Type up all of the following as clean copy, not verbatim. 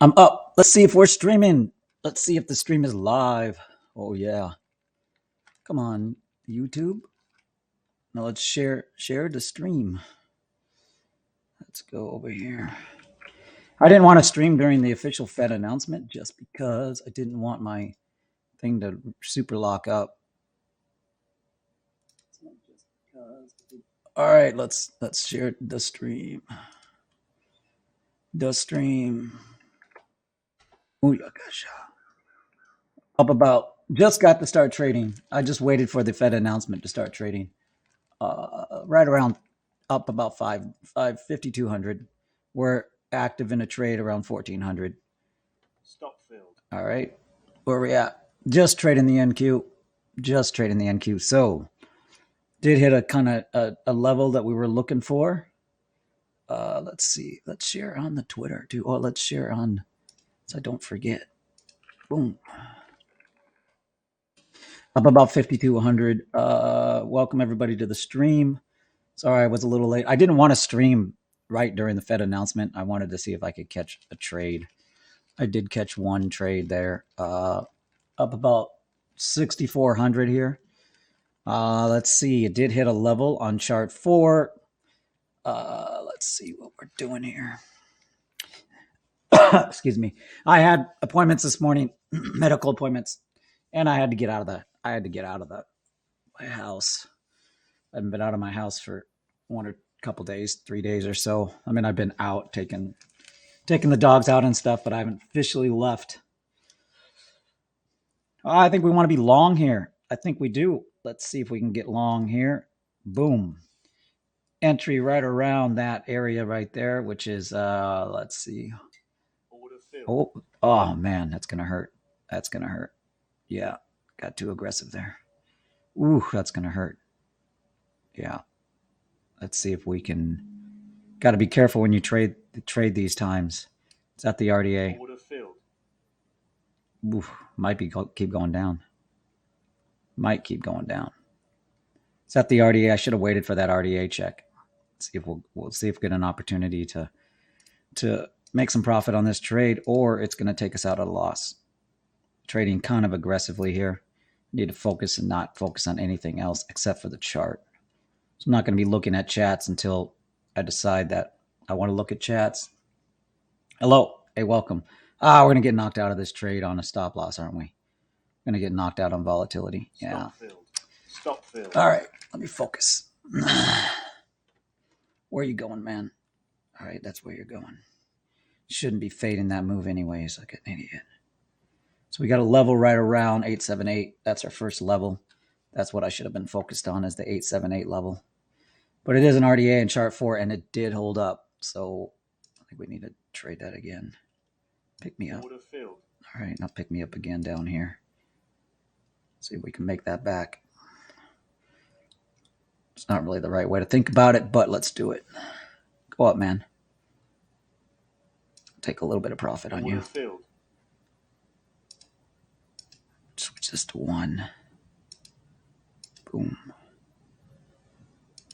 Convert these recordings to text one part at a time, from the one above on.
I'm up. Let's see if we're streaming. Let's see if the stream is live. Oh yeah. Come on, YouTube. Now let's share the stream. Let's go over here. I didn't want to stream during the official Fed announcement just because I didn't want my thing to super lock up. All right, let's share the stream. The stream. Ooh, gosh. Up about just got to start trading. I just waited for the Fed announcement to start trading. Right around up about 5,200. We're active in a trade around 1,400. Stop filled. All right. Where are we at? Just trading the NQ. Just trading the NQ. So did hit a kind of a level that we were looking for. Let's see. Let's share on the Twitter too. Oh, let's share on so I don't forget. Boom. Up about 5,200. Welcome everybody to the stream. Sorry, I was a little late. I didn't want to stream right during the Fed announcement. I wanted to see if I could catch a trade. I did catch one trade there. Up about 6,400 here. Let's see. It did hit a level on chart 4. Let's see what we're doing here. Excuse me. I had appointments this morning, medical appointments, and I had to get out of that. I had to get out of my house. I haven't been out of my house for one or couple days, 3 days or so. I mean, I've been out taking the dogs out and stuff, but I haven't officially left. I think we want to be long here. I think we do. Let's see if we can get long here. Boom. Entry right around that area right there, which is let's see. Oh man, that's gonna hurt. That's gonna hurt. Yeah, got too aggressive there. Ooh, that's gonna hurt. Yeah. Let's see if we can. Got to be careful when you trade these times. It's at the RDA. Oof, might keep going down. Might keep going down. It's at the RDA. I should have waited for that RDA check. See if we'll see if we get an opportunity to make some profit on this trade, or it's going to take us out at a loss. Trading kind of aggressively here. Need to focus and not focus on anything else except for the chart. So I'm not going to be looking at chats until I decide that I want to look at chats. Hello. Hey, welcome. We're going to get knocked out of this trade on a stop loss, aren't we? We're going to get knocked out on volatility. Yeah. Stop filled. All right. Let me focus. Where are you going, man? All right. That's where you're going. Shouldn't be fading that move anyways. Like an idiot. So we got a level right around 878. That's our first level. That's what I should have been focused on as the 878 level. But it is an RDA in chart 4, and it did hold up. So I think we need to trade that again. Pick me up. All right, now pick me up again down here. See if we can make that back. It's not really the right way to think about it, but let's do it. Go up, man. Take a little bit of profit on you. Switch this to 1. Boom.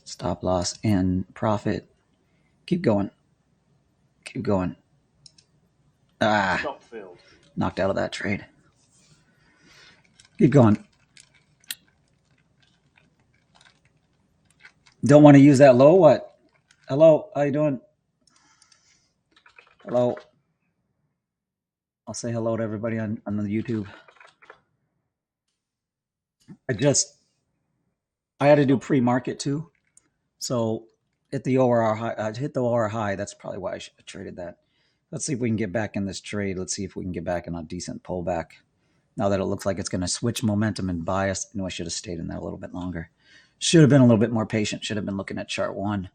Stop loss and profit. Keep going. Keep going. Knocked out of that trade. Keep going. Don't want to use that low? What? Hello? How you doing? Hello? I'll say hello to everybody on the YouTube. I had to do pre-market too. So hit the OR high. Hit the OR high. That's probably why I should have traded that. Let's see if we can get back in this trade. Let's see if we can get back in a decent pullback. Now that it looks like it's going to switch momentum and bias. I should have stayed in there a little bit longer. Should have been a little bit more patient. Should have been looking at chart 1.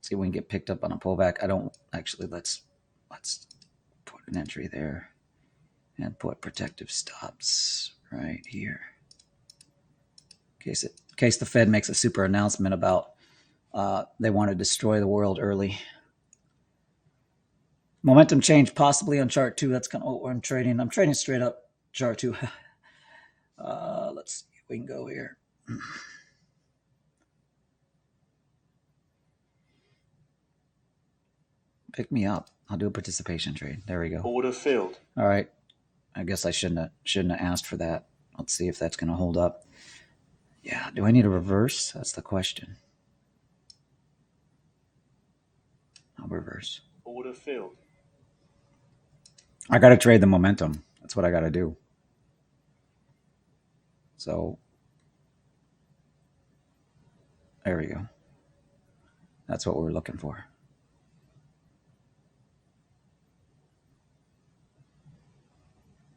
See if we can get picked up on a pullback. I don't actually. Let's put an entry there and put protective stops right here. In case the Fed makes a super announcement about they want to destroy the world early. Momentum change possibly on chart 2. That's kind of what I'm trading. I'm trading straight up chart 2. Let's see if we can go here. Pick me up. I'll do a participation trade. There we go. Order filled. All right. I guess I shouldn't have asked for that. Let's see if that's going to hold up. Yeah. Do I need a reverse? That's the question. I'll reverse. Order filled. I got to trade the momentum. That's what I got to do. So there we go. That's what we're looking for.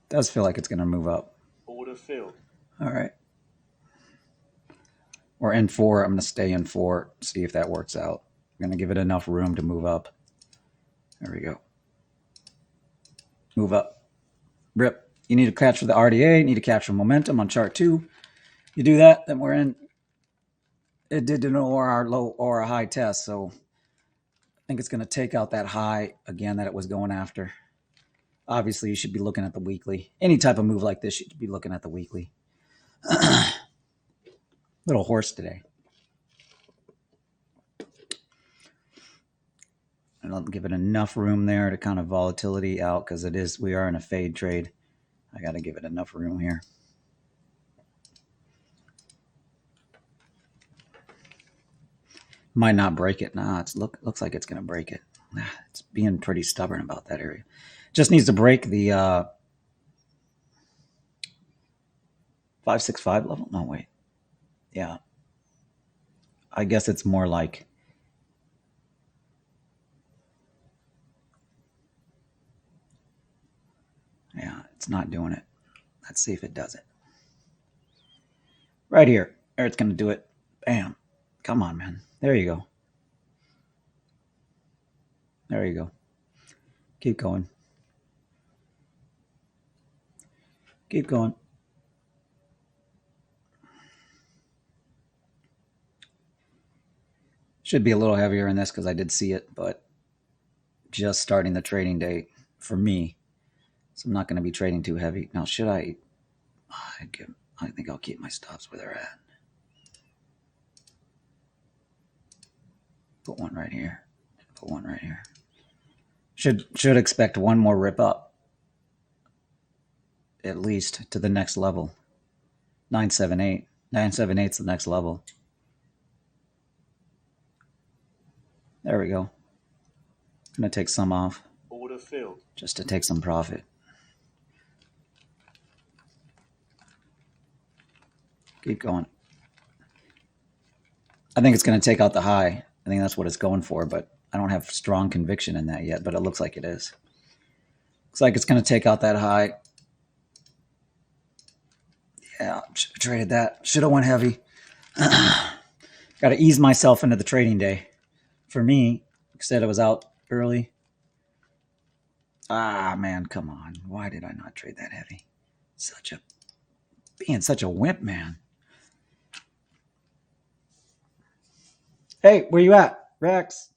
Does feel like it's going to move up. Order filled. All right. We're in 4. I'm going to stay in 4, see if that works out. I'm going to give it enough room to move up. There we go. Move up. Rip. You need to capture the RDA. You need to capture momentum on chart 2. You do that, then we're in. It did an OR low or a high test, so I think it's going to take out that high again that it was going after. Obviously, you should be looking at the weekly. Any type of move like this, you should be looking at the weekly. Little horse today. And I'll give it enough room there to kind of volatility out because we are in a fade trade. I got to give it enough room here. Might not break it. Nah, looks like it's going to break it. It's being pretty stubborn about that area. Just needs to break the 565 level. No, wait. Yeah. I guess it's more like yeah, it's not doing it. Let's see if it does it. Right here. There, it's going to do it. Bam. Come on, man. There you go. There you go. Keep going. Keep going. Should be a little heavier in this because I did see it, but just starting the trading day for me. So I'm not going to be trading too heavy. Now, should I? I think I'll keep my stops where they're at. Put one right here. Put one right here. Should expect one more rip up. At least to the next level. 978. 978 is the next level. There we go. I'm going to take some off. Order filled. Just to take some profit. Keep going. I think it's going to take out the high. I think that's what it's going for, but I don't have strong conviction in that yet, but it looks like it is. Looks like it's going to take out that high. Yeah, should have traded that. Should have went heavy. Got to ease myself into the trading day. For me, like I said, I was out early. Ah, man, come on. Why did I not trade that heavy? Being such a wimp, man. Hey, where you at? Rex.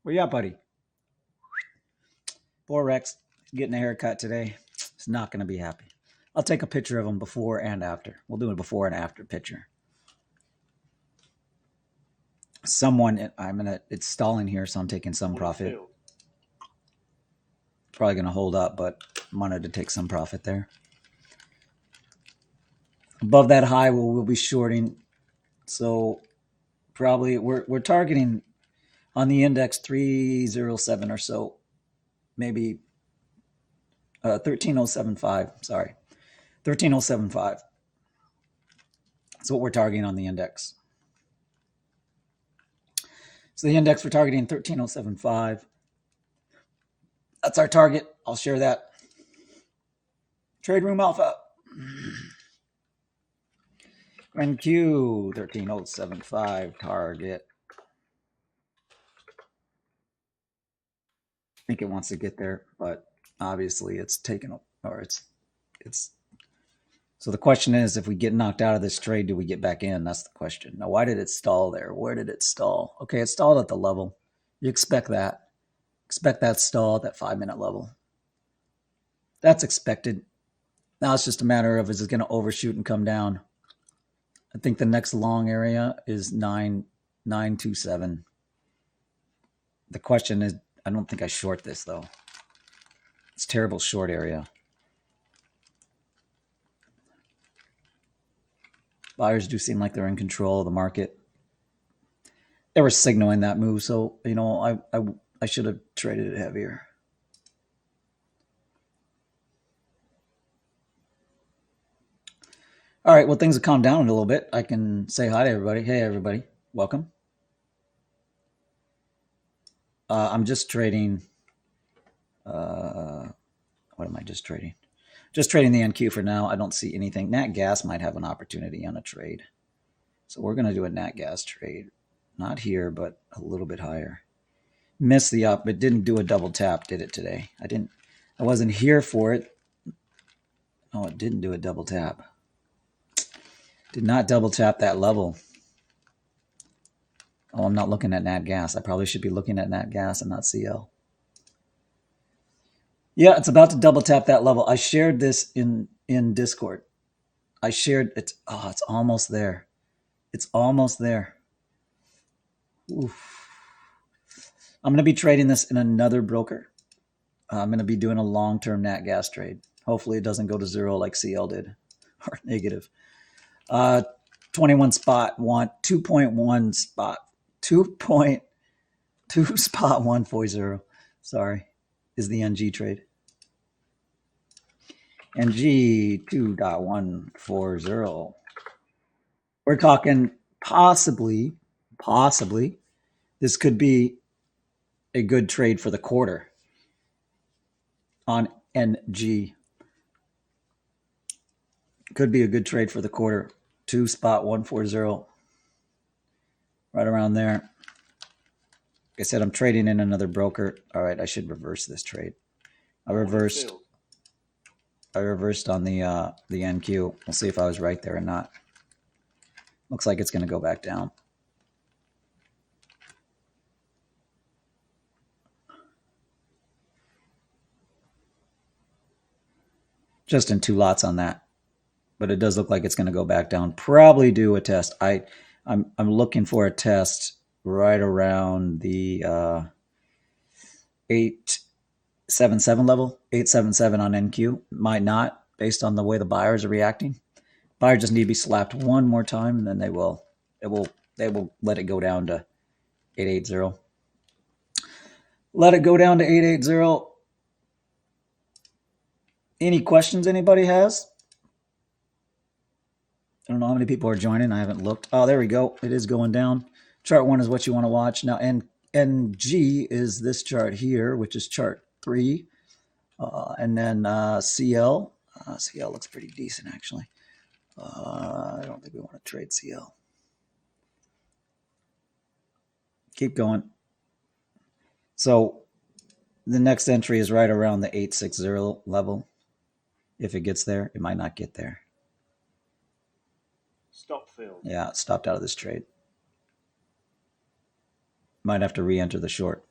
Where you at, buddy? Poor Rex. Getting a haircut today. He's not going to be happy. I'll take a picture of him before and after. We'll do a before and after picture. It's stalling here, so I'm taking some profit. Filled. Probably going to hold up, but I wanted to take some profit there. Above that high, we'll be shorting. So probably we're targeting on the index 307 or so, maybe 13075. Sorry, 13075. That's what we're targeting on the index. So the index we're targeting 13075. That's our target. I'll share that. Trade Room Alpha. NQ 13075 target. I think it wants to get there, but obviously it's taken, or it's. So the question is, if we get knocked out of this trade, do we get back in? That's the question. Now, why did it stall there? Where did it stall? Okay, it stalled at the level. You expect that. Expect that stall at that 5-minute level. That's expected. Now it's just a matter of, is it going to overshoot and come down? I think the next long area is 927. The question is, I don't think I short this though. It's terrible short area. Buyers do seem like they're in control of the market. They were signaling that move, so you know I should have traded it heavier. All right, well, things have calmed down a little bit. I can say hi to everybody. Hey, everybody, welcome. I'm just trading. What am I just trading? Just trading the NQ for now. I don't see anything. NatGas might have an opportunity on a trade. So we're going to do a NatGas trade. Not here, but a little bit higher. Missed the up, but didn't do a double tap, did it today? I wasn't here for it. Oh, it didn't do a double tap. Did not double tap that level. Oh, I'm not looking at NatGas. I probably should be looking at NatGas and not CL. Yeah, it's about to double tap that level. I shared this in Discord. I shared it. Oh, it's almost there. It's almost there. Oof. I'm going to be trading this in another broker. I'm going to be doing a long-term NatGas trade. Hopefully it doesn't go to zero like CL did, or negative. 21 spot, 2.1 spot, 2.2 spot 140. Sorry, is the NG trade. NG 2.140. We're talking possibly, this could be a good trade for the quarter on NG. Could be a good trade for the quarter. 2 spot 140. Right around there. Like I said, I'm trading in another broker. All right, I should reverse this trade. I reversed on the NQ. We'll see if I was right there or not. Looks like it's going to go back down. Just in 2 lots on that. But it does look like it's going to go back down. Probably do a test. I'm looking for a test right around the 877 level. 877 on NQ. Might not, based on the way the buyers are reacting. Buyers just need to be slapped one more time, and then they will let it go down to 880. Let it go down to 880. Any questions anybody has? I don't know how many people are joining. I haven't looked. Oh, there we go. It is going down. Chart 1 is what you want to watch. Now, NG is this chart here, which is chart 3. And then CL. CL looks pretty decent, actually. I don't think we want to trade CL. Keep going. So the next entry is right around the 860 level. If it gets there, it might not get there. Stop filled. Yeah, it stopped out of this trade. Might have to re-enter the short.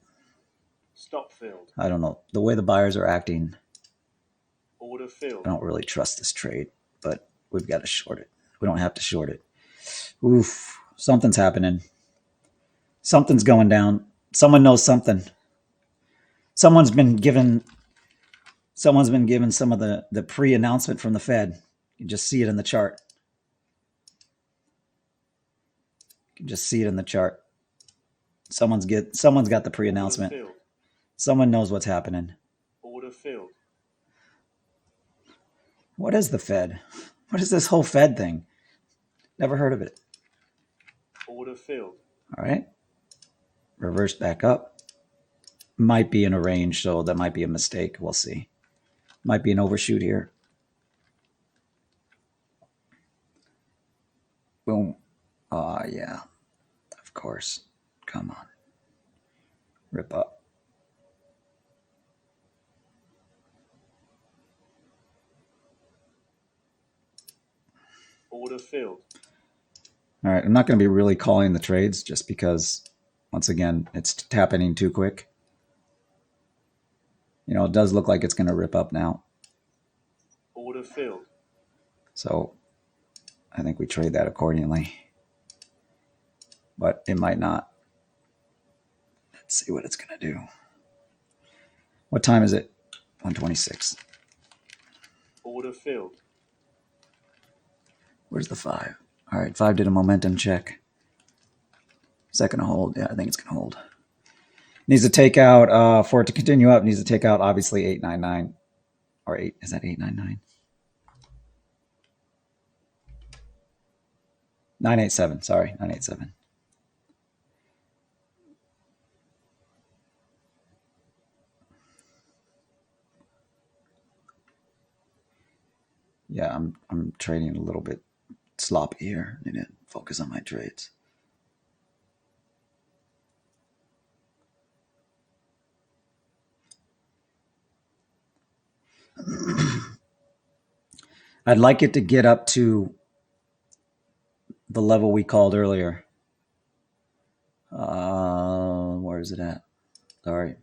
Stop filled. I don't know. The way the buyers are acting, Order filled. I don't really trust this trade, but we've got to short it. We don't have to short it. Oof. Something's happening. Something's going down. Someone knows something. Someone's been given some of the pre-announcement from the Fed. You can just see it in the chart. You can just see it in the chart. Someone's got the pre-announcement. Someone knows what's happening. Order filled. What is the Fed? What is this whole Fed thing? Never heard of it. Order filled. All right. Reverse back up. Might be in a range, so that might be a mistake. We'll see. Might be an overshoot here. Boom. Yeah. Of course. Come on. Rip up. Order filled. All right. I'm not going to be really calling the trades just because, once again, it's happening too quick. You know, it does look like it's going to rip up now. Order filled. So I think we trade that accordingly. But it might not. Let's see what it's going to do. What time is it? 1:26. Order filled. Where's the 5? All right, 5 did a momentum check. Is that going to hold? Yeah, I think it's going to hold. Needs to take out, for it to continue up, needs to take out obviously 899. Or 8, is that 899? 987, sorry, 987. Yeah, I'm trading a little bit sloppy here. Need to focus on my trades. I'd like it to get up to the level we called earlier. Where is it at? Sorry.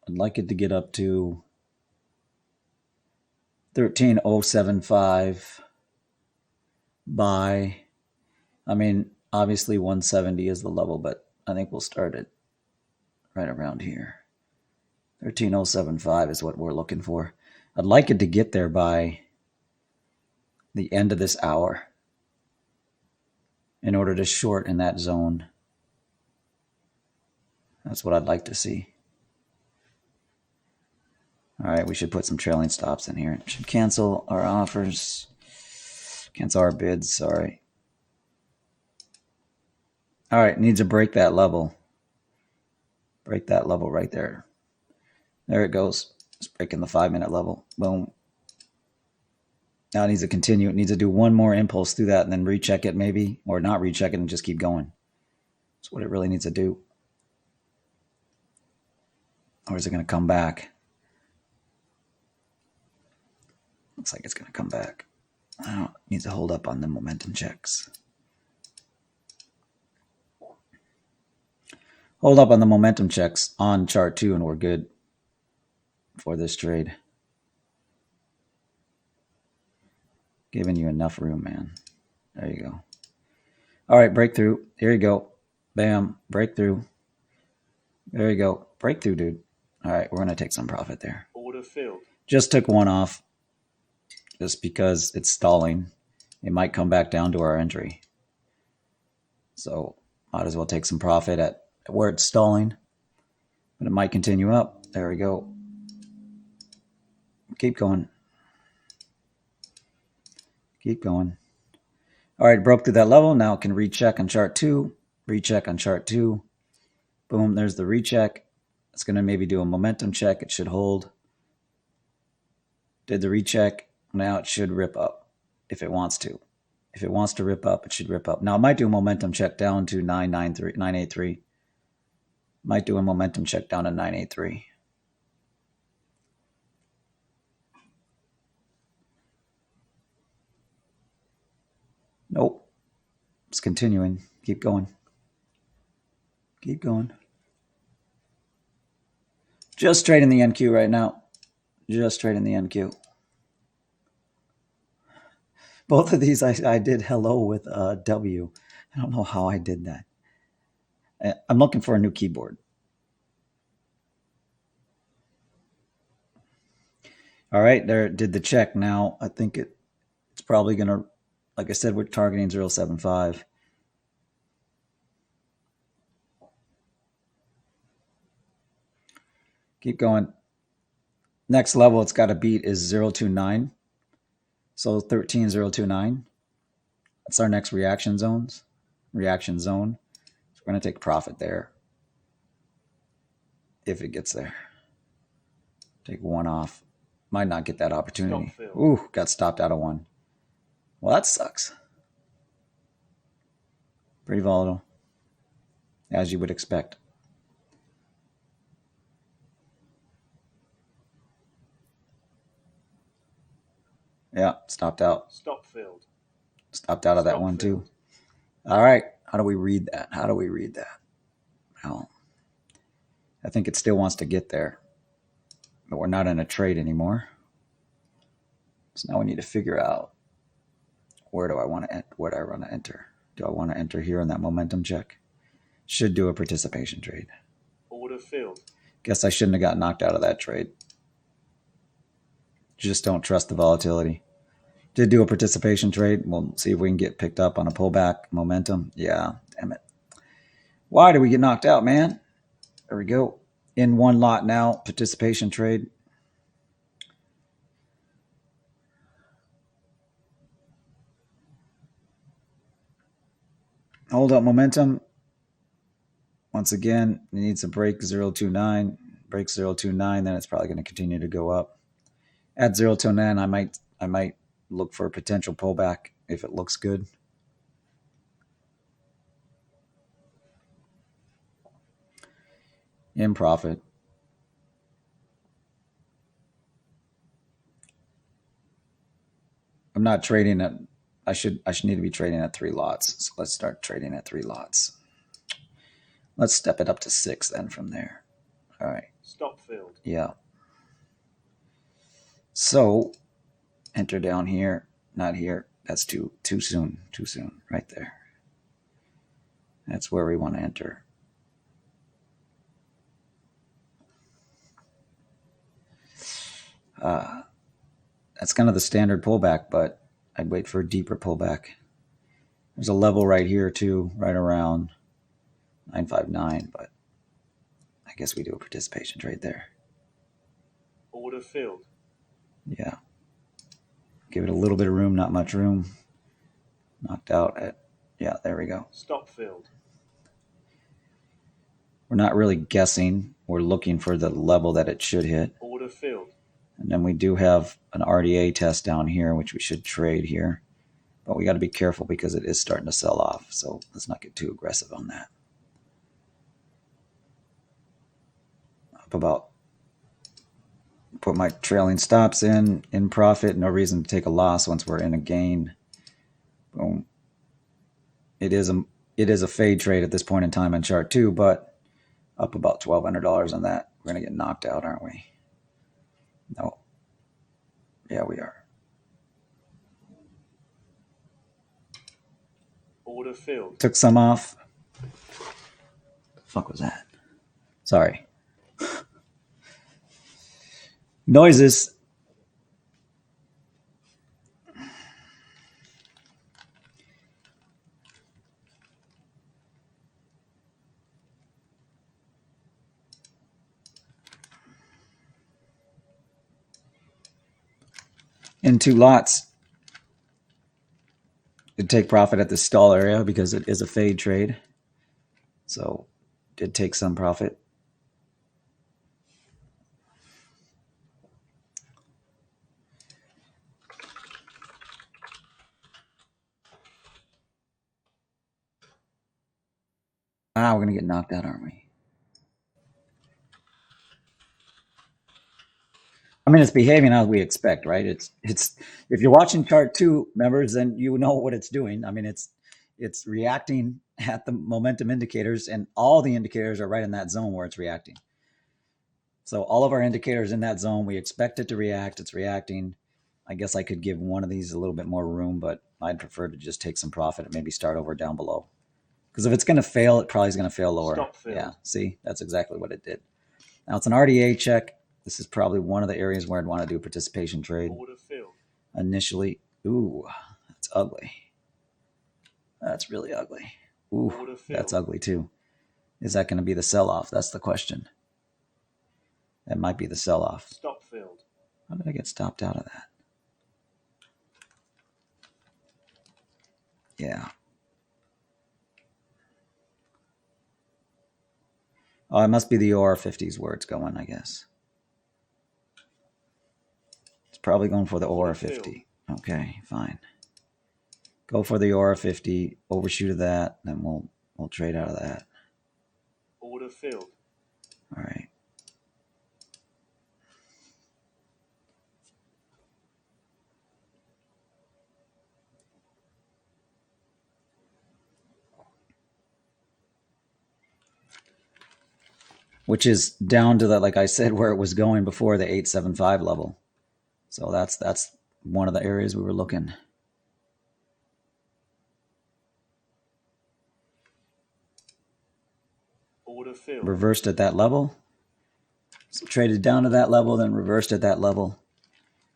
I'd like it to get up to 13,075 by, I mean, obviously 170 is the level, but I think we'll start it right around here. 13,075 is what we're looking for. I'd like it to get there by the end of this hour in order to short in that zone. That's what I'd like to see. All right, we should put some trailing stops in here. Should cancel our offers. Cancel our bids, sorry. All right, needs to break that level. Break that level right there. There it goes. It's breaking the 5-minute level. Boom. Now it needs to continue. It needs to do one more impulse through that and then recheck it maybe, or not recheck it and just keep going. That's what it really needs to do. Or is it going to come back? Looks like it's going to come back. I don't, needs to hold up on the momentum checks. Hold up on the momentum checks on chart 2 and we're good for this trade. Giving you enough room, man. There you go. All right, breakthrough. Here you go. Bam, breakthrough. There you go. Breakthrough, dude. All right, we're going to take some profit there. Order filled. Just took one off just because it's stalling. It might come back down to our entry. So might as well take some profit at where it's stalling. But it might continue up. There we go. Keep going. Keep going. All right, broke through that level. Now it can recheck on chart 2. Recheck on chart 2. Boom, there's the recheck. It's going to maybe do a momentum check. It should hold. Did the recheck. Now it should rip up if it wants to. If it wants to rip up, it should rip up. Now it might do a momentum check down to 983. Might do a momentum check down to 983. Nope. It's continuing. Keep going. Keep going. Just trading the NQ right now. Just trading the NQ. Both of these I did hello with W. I don't know how I did that. I'm looking for a new keyboard. All right, there did the check. Now I think it's probably going to, like I said, we're targeting 0.75. Keep going. Next level it's got to beat is 0.29. So 13,029. That's our next reaction zone. So we're going to take profit there if it gets there. Take one off. Might not get that opportunity. Ooh, got stopped out of one. Well, that sucks. Pretty volatile, as you would expect. Yeah, stopped out. Stop filled. Stopped out of that one too. All right, how do we read that? How do we read that? Well, I think it still wants to get there, but we're not in a trade anymore. So now we need to figure out where do I want to enter? Do I want to enter here in that momentum check? Should do a participation trade. Order filled. Guess I shouldn't have got knocked out of that trade. Just don't trust the volatility. Did do a participation trade. We'll see if we can get picked up on a pullback momentum. Yeah, damn it. Why did we get knocked out, man? There we go. In one lot now, participation trade. Hold up momentum. Once again, it needs to break 029. Break 029, then it's probably going to continue to go up. At 029, I might look for a potential pullback if it looks good. In profit. I'm not trading at, I should need to be trading at 3 lots. So let's start trading at 3 lots. Let's step it up to 6 then from there. All right. Stop filled. Yeah. So enter down here, not here. That's too soon. Too soon. Right there. That's where we want to enter. That's kind of the standard pullback, but I'd wait for a deeper pullback. There's a level right here too, right around 959, but I guess we do a participation trade there. Order filled. Yeah. Give it a little bit of room, not much room. Knocked out at, yeah, there we go. Stop filled. We're not really guessing. We're looking for the level that it should hit. Order filled. And then we do have an RDA test down here, which we should trade here. But we got to be careful because it is starting to sell off. So let's not get too aggressive on that. Up about, put my trailing stops in profit. No reason to take a loss once we're in a gain. Boom. It is a fade trade at this point in time on chart 2, but up about $1,200 on that. We're going to get knocked out, aren't we? No. Yeah, we are. Order filled. Took some off. The fuck was that? Sorry. Noises. In 2 lots. Did take profit at the stall area because it is a fade trade. So did take some profit. We're going to get knocked out, aren't we? I mean, it's behaving as we expect, right? It's if you're watching chart 2, members, then you know what it's doing. I mean, it's reacting at the momentum indicators, and all the indicators are right in that zone where it's reacting. So all of our indicators in that zone, we expect it to react. It's reacting. I guess I could give one of these a little bit more room, but I'd prefer to just take some profit and maybe start over down below. Because if it's going to fail, it probably is going to fail lower. Stop fail. Yeah, see, that's exactly what it did. Now it's an RDA check. This is probably one of the areas where I'd want to do a participation trade. Order filled. Initially. Ooh, that's ugly. That's really ugly. Ooh, that's ugly too. Is that going to be the sell-off? That's the question. That might be the sell-off. Stop filled. How did I get stopped out of that? Yeah. Oh, it must be the OR50s where it's going, I guess. It's probably going for the OR50. Okay, fine. Go for the OR50, overshoot of that, then we'll trade out of that. Order filled. All right. Which is down to that, like I said, where it was going before the 875 level. So that's one of the areas we were looking. Order filled. Reversed at that level. So traded down to that level, then reversed at that level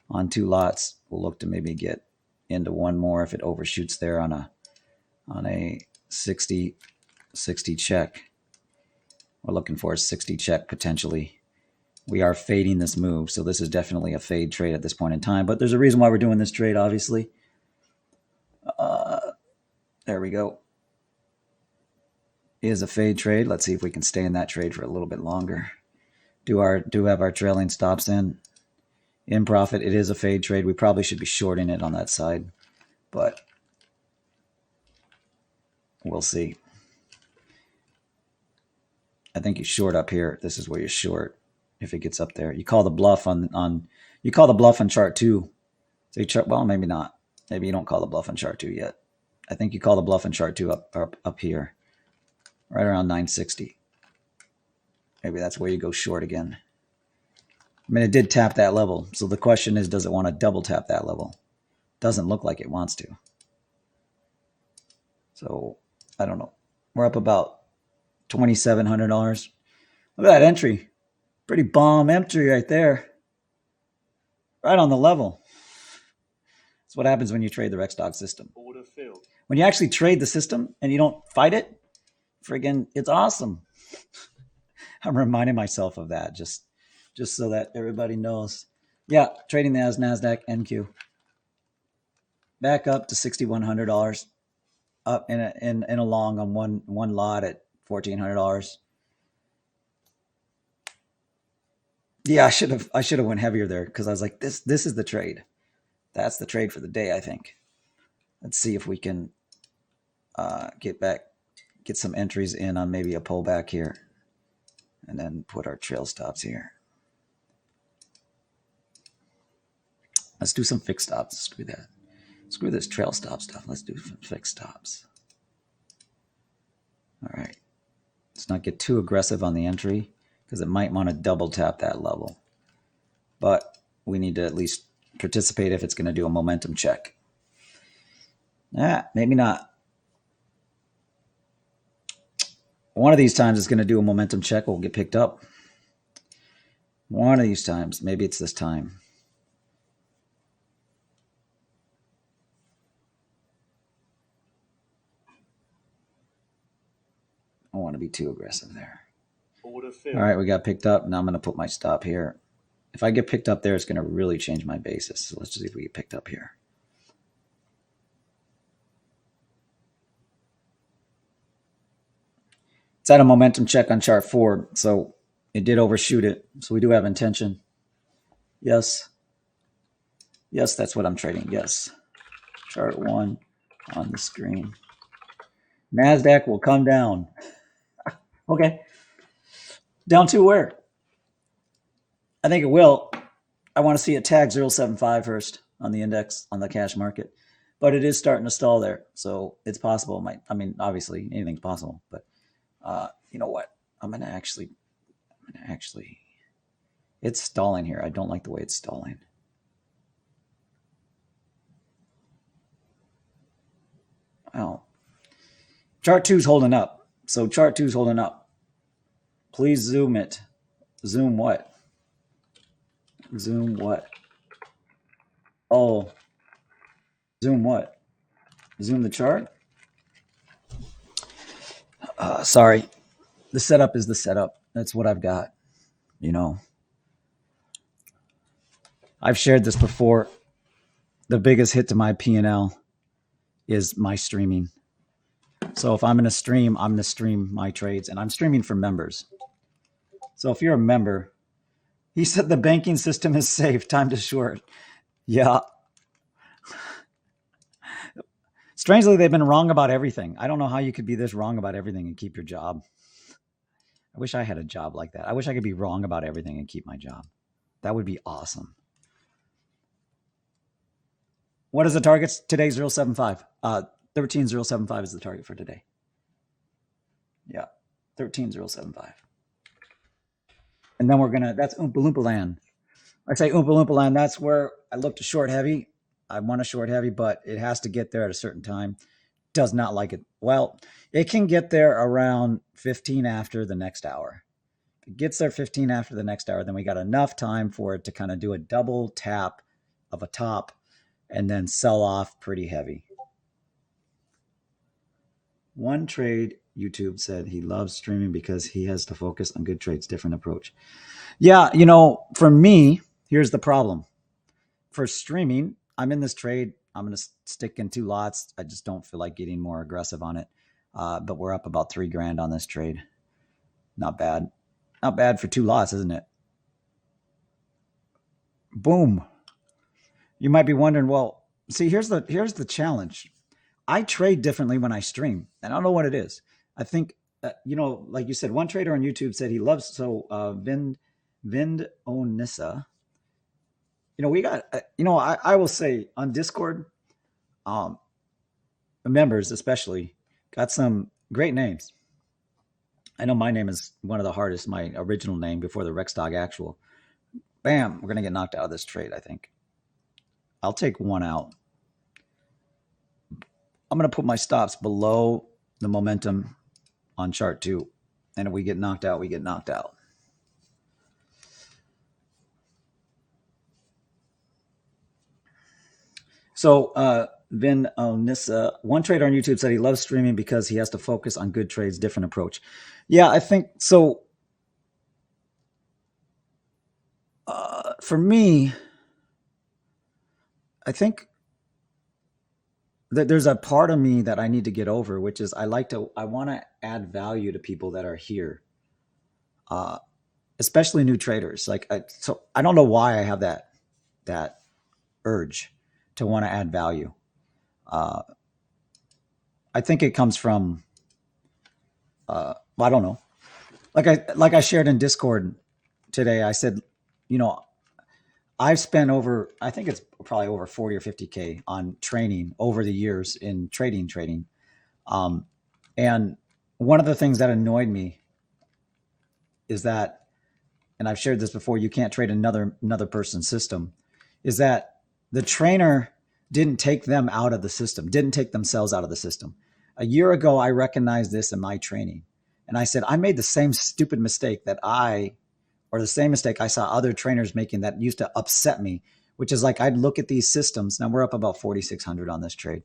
on 2 lots. We'll look to maybe get into one more if it overshoots there on a 60 check. We're looking for a 60 check potentially. We are fading this move, so this is definitely a fade trade at this point in time. But there's a reason why we're doing this trade, obviously. There we go. Is a fade trade. Let's see if we can stay in that trade for a little bit longer. Do have our trailing stops in profit. It is a fade trade. We probably should be shorting it on that side, but we'll see. I think you short up here. This is where you short if it gets up there. You call the bluff on chart 2. So well, maybe not. Maybe you don't call the bluff on chart 2 yet. I think you call the bluff on chart 2 up here, right around 960. Maybe that's where you go short again. I mean, it did tap that level. So the question is, does it want to double tap that level? Doesn't look like it wants to. So I don't know. We're up about $2,700. Look at that entry. Pretty bomb entry right there. Right on the level. That's what happens when you trade the Rex Dog system. Order filled. When you actually trade the system and you don't fight it, friggin', it's awesome. I'm reminding myself of that just so that everybody knows. Yeah, trading the Nasdaq NQ. Back up to $6,100. Up in a long on one lot at $1,400. Yeah, I should have went heavier there because I was like, this is the trade. That's the trade for the day, I think. Let's see if we can get some entries in on maybe a pullback here, and then put our trail stops here. Let's do some fixed stops. Screw that. Screw this trail stop stuff. Let's do some fixed stops. All right. Let's not get too aggressive on the entry because it might want to double tap that level. But we need to at least participate if it's going to do a momentum check. Maybe not. One of these times it's going to do a momentum check. We'll get picked up. One of these times. Maybe it's this time. I don't want to be too aggressive there. Order filled. All right, we got picked up. Now I'm going to put my stop here. If I get picked up there, it's going to really change my basis. So let's just see if we get picked up here. It's at a momentum check on chart 4, so it did overshoot it. So we do have intention. Yes. Yes, that's what I'm trading. Yes. Chart 1 on the screen. Nasdaq will come down. Okay. Down to where? I think it will. I want to see it tag 0.75 first on the index, on the cash market. But it is starting to stall there. So it's possible. I mean, obviously, anything's possible. But you know what? I'm going to actually, it's stalling here. I don't like the way it's stalling. Well, chart 2's holding up. So chart 2's holding up. Please zoom it. Zoom what? Zoom what? Oh. Zoom what? Zoom the chart? Sorry. The setup is the setup. That's what I've got. You know. I've shared this before. The biggest hit to my PnL is my streaming. So if I'm going to stream, I'm going to stream my trades. And I'm streaming for members. So if you're a member, he said the banking system is safe. Time to short. Yeah. Strangely, they've been wrong about everything. I don't know how you could be this wrong about everything and keep your job. I wish I had a job like that. I wish I could be wrong about everything and keep my job. That would be awesome. What is the target today? 0.75. 13.075 is the target for today. Yeah, 13.075. And then we're going to, that's Oompa Loompa land. I say Oompa Loompa land, that's where I look to short heavy. I want to short heavy, but it has to get there at a certain time. does not like it. Well, it can get there around 15 after the next hour. If it gets there 15 after the next hour, then we got enough time for it to kind of do a double tap of a top and then sell off pretty heavy. One trade, YouTube said he loves streaming because he has to focus on good trades, different approach. Yeah, for me, here's the problem. For streaming, I'm in this trade. I'm going to stick in 2 lots. I just don't feel like getting more aggressive on it. But we're up about $3,000 on this trade. Not bad. Not bad for 2 lots, isn't it? Boom. You might be wondering, well, see, here's the challenge. I trade differently when I stream, and I don't know what it is. I think, like you said, one trader on YouTube said he loves, so Vind Onissa. We got, I will say on Discord, members especially got some great names. I know my name is one of the hardest, my original name before the Rex Dog actual. Bam, we're going to get knocked out of this trade, I think. I'll take one out. I'm going to put my stops below the momentum on chart 2. And if we get knocked out, we get knocked out. So Vin Onissa, one trader on YouTube said he loves streaming because he has to focus on good trades, different approach. Yeah, I think so. For me, I think that there's a part of me that I need to get over, which is I want to add value to people that are here, especially new traders. So I don't know why I have that urge to want to add value. I think it comes from, I don't know. Like I shared in Discord today, I said, I've spent I think it's probably over 40 or 50K on training over the years in trading. And one of the things that annoyed me is that, and I've shared this before, you can't trade another person's system, is that the trainer didn't take them out of the system, didn't take themselves out of the system. A year ago, I recognized this in my training. And I said, I made the same stupid mistake the same mistake I saw other trainers making that used to upset me, which is like I'd look at these systems. Now we're up about 4,600 on this trade,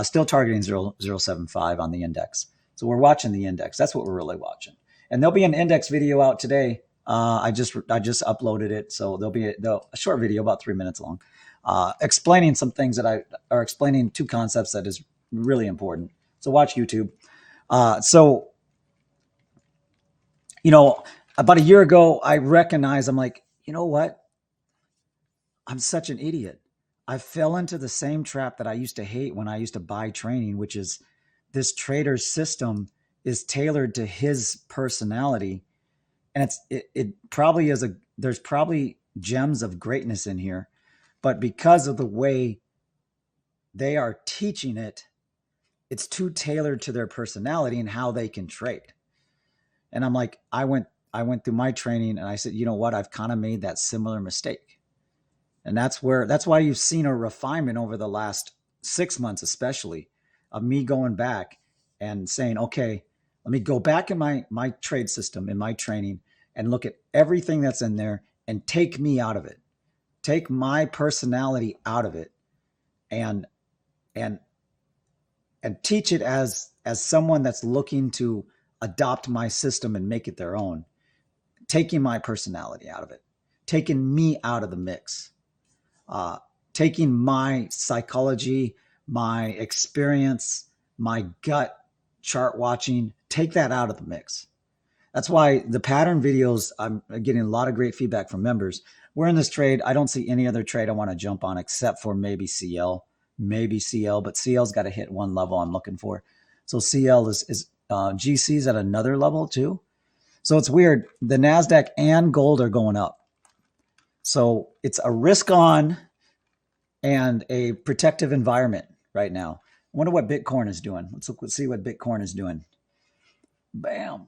still targeting 0.075 on the index. So we're watching the index. That's what we're really watching. And there'll be an index video out today. I just uploaded it, so there'll be a short video about 3 minutes long, explaining some things are explaining 2 concepts that is really important. So watch YouTube. About a year ago, I recognized, I'm like, you know what? I'm such an idiot. I fell into the same trap that I used to hate when I used to buy training, which is this trader's system is tailored to his personality. And it probably is there's probably gems of greatness in here, but because of the way they are teaching it, it's too tailored to their personality and how they can trade. And I'm like, I went through my training and I said, you know what? I've kind of made that similar mistake. And that's why you've seen a refinement over the last 6 months, especially, of me going back and saying, okay, let me go back in my trade system, in my training, and look at everything that's in there and take me out of it. Take my personality out of it and teach it as someone that's looking to adopt my system and make it their own. Taking my personality out of it, taking me out of the mix, taking my psychology, my experience, my gut chart watching, take that out of the mix. That's why the pattern videos, I'm getting a lot of great feedback from members. We're in this trade. I don't see any other trade I want to jump on except for maybe CL, but CL's got to hit one level I'm looking for. So CL is GC's at another level too. So it's weird. The Nasdaq and gold are going up. So it's a risk on and a protective environment right now. I wonder what Bitcoin is doing. Let's see what Bitcoin is doing. Bam.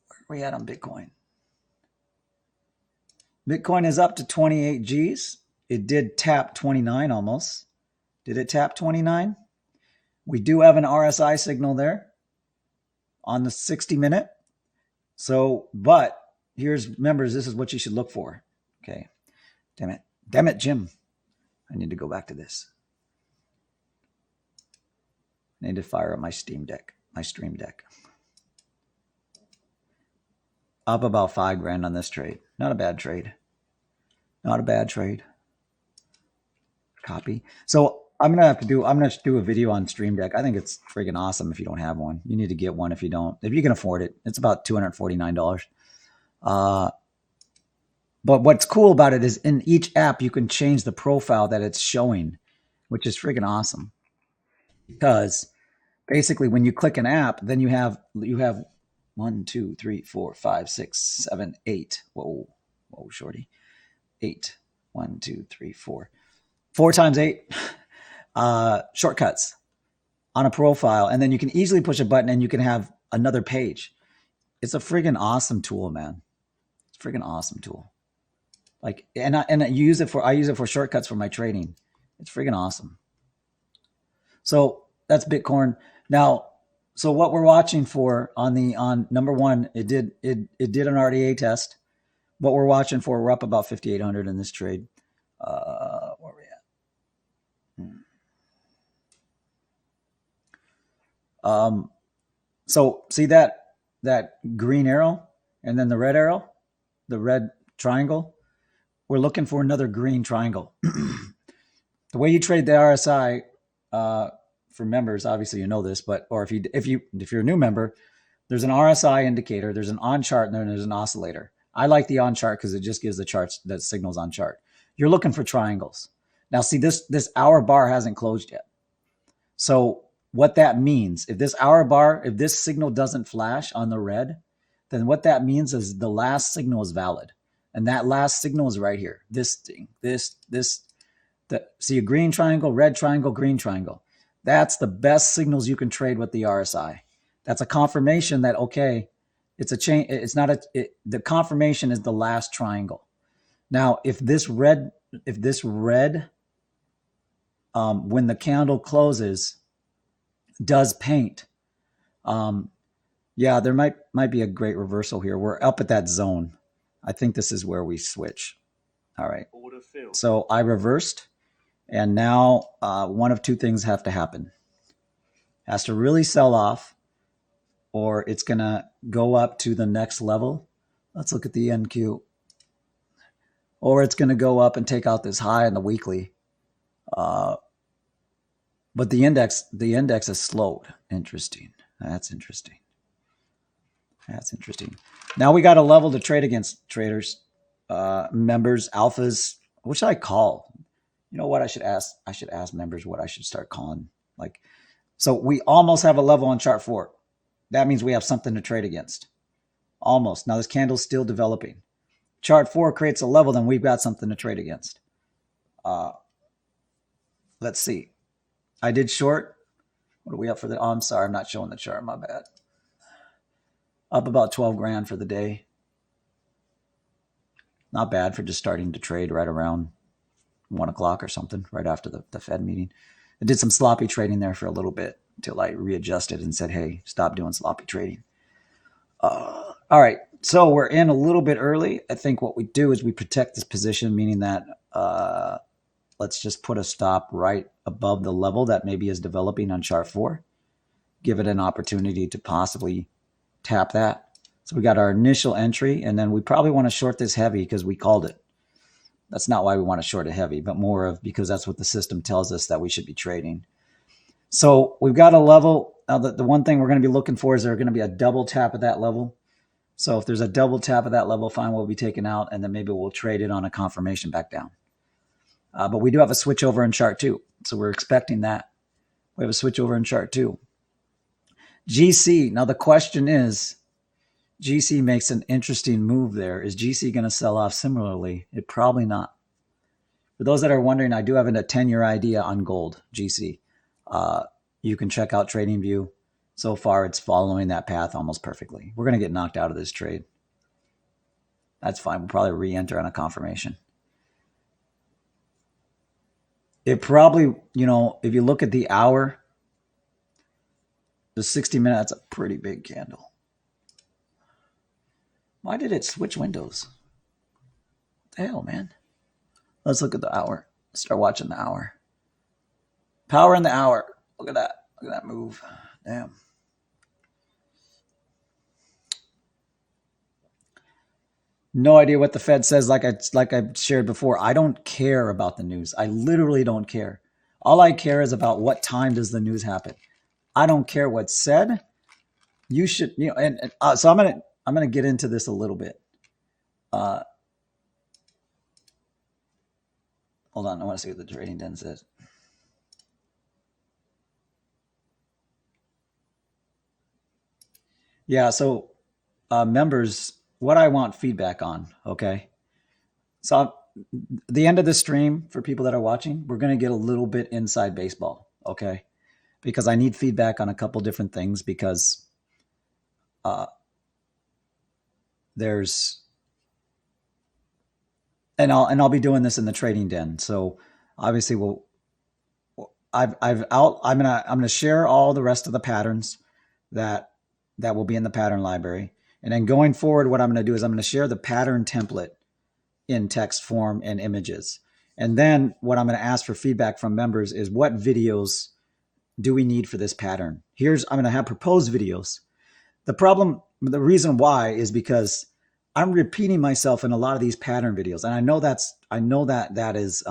Where are we at on Bitcoin? Bitcoin is up to 28 Gs. It did tap 29 almost. Did it tap 29? We do have an RSI signal there on the 60-minute. So, but here's, members, this is what you should look for. Okay. Damn it, Jim. I need to go back to this. I need to fire up my Stream Deck. Up about $5,000 on this trade. Not a bad trade. Copy. So I'm gonna do a video on Stream Deck. I think it's freaking awesome if you don't have one. You need to get one if you don't. If you can afford it. It's about $249. But what's cool about it is in each app you can change the profile that it's showing, which is freaking awesome. Because basically when you click an app, then you have 1, 2, 3, 4, 5, 6, 7, 8. Whoa, shorty. 8. 1, 2, 3, 4. 4 times 8 shortcuts on a profile, and then you can easily push a button and you can have another page. It's a friggin' awesome tool, man. It's a friggin' awesome tool. Like, and I use it for shortcuts for my trading. It's friggin' awesome. So that's Bitcoin. Now, so what we're watching for on number one, it did an RDA test. What we're watching for, we're up about 5,800 in this trade. Where are we at? So see that green arrow and then the red arrow, the red triangle. We're looking for another green triangle. The way you trade the RSI, for members, obviously you know this, but or if you're a new member, there's an RSI indicator, there's an on chart, and then there's an oscillator. I like the on chart because it just gives the charts that signals on chart. You're looking for triangles. Now see, this hour bar hasn't closed yet. So what that means, if this signal doesn't flash on the red, then what that means is the last signal is valid. And that last signal is right here. This thing, see a green triangle, red triangle, green triangle. That's the best signals you can trade with the RSI. That's a confirmation that, okay, it's a chain. It's not the confirmation is the last triangle. Now, if this red, when the candle closes, does paint, yeah, there might be a great reversal here. We're up at that zone. I think this is where we switch. All right. So I reversed, and now one of two things have to happen. It has to really sell off, or it's going to go up to the next level. Let's look at the NQ. Or it's going to go up and take out this high in the weekly. But the index has slowed. Interesting. That's interesting. Now we got a level to trade against, traders, members, alphas. What should I call? You know what I should ask? I should ask members what I should start calling. Like, so we almost have a level on chart 4. That means we have something to trade against. Almost. Now this candle's still developing. Chart 4 creates a level, then we've got something to trade against. Let's see. I did short. What are we up for? I'm sorry, I'm not showing the chart. My bad. Up about 12 grand for the day. Not bad for just starting to trade right around 1 o'clock or something, right after the Fed meeting. I did some sloppy trading there for a little bit until I readjusted and said, hey, stop doing sloppy trading. All right, so we're in a little bit early. I think what we do is we protect this position, meaning that let's just put a stop right above the level that maybe is developing on chart 4. Give it an opportunity to possibly tap that. So we got our initial entry, and then we probably want to short this heavy because we called it. That's not why we want to short it heavy, but more of because that's what the system tells us that we should be trading. So we've got a level. Now, the one thing we're going to be looking for is there going to be a double tap at that level. So if there's a double tap at that level, fine, we'll be taken out, and then maybe we'll trade it on a confirmation back down. But we do have a switch over in chart 2, so we're expecting that. We have a switch over in chart 2. GC. Now the question is, GC makes an interesting move there. Is GC going to sell off similarly? It probably not. For those that are wondering, I do have a 10-year idea on gold, GC. You can check out TradingView. So far, it's following that path almost perfectly. We're going to get knocked out of this trade. That's fine. We'll probably re-enter on a confirmation. It probably, if you look at the hour, The 60-minute, that's a pretty big candle. Why did it switch windows? What the hell, man? Let's look at the hour. Start watching the hour. Power in the hour. Look at that. Look at that move. Damn. No idea what the Fed says. Like I shared before, I don't care about the news. I literally don't care. All I care is about what time does the news happen. I don't care what's said. You should, so I'm gonna get into this a little bit. Hold on, I want to see what the trading den says. Yeah, so members, what I want feedback on, okay? So the end of the stream, for people that are watching, we're going to get a little bit inside baseball, okay? Because I need feedback on a couple different things, because there's, and I'll be doing this in the trading den. So obviously I'm gonna share all the rest of the patterns that will be in the pattern library. And then going forward, what I'm going to do is I'm going to share the pattern template in text form and images. And then what I'm going to ask for feedback from members is, what videos do we need for this pattern? I'm going to have proposed videos. The reason why is because I'm repeating myself in a lot of these pattern videos. And I know that is,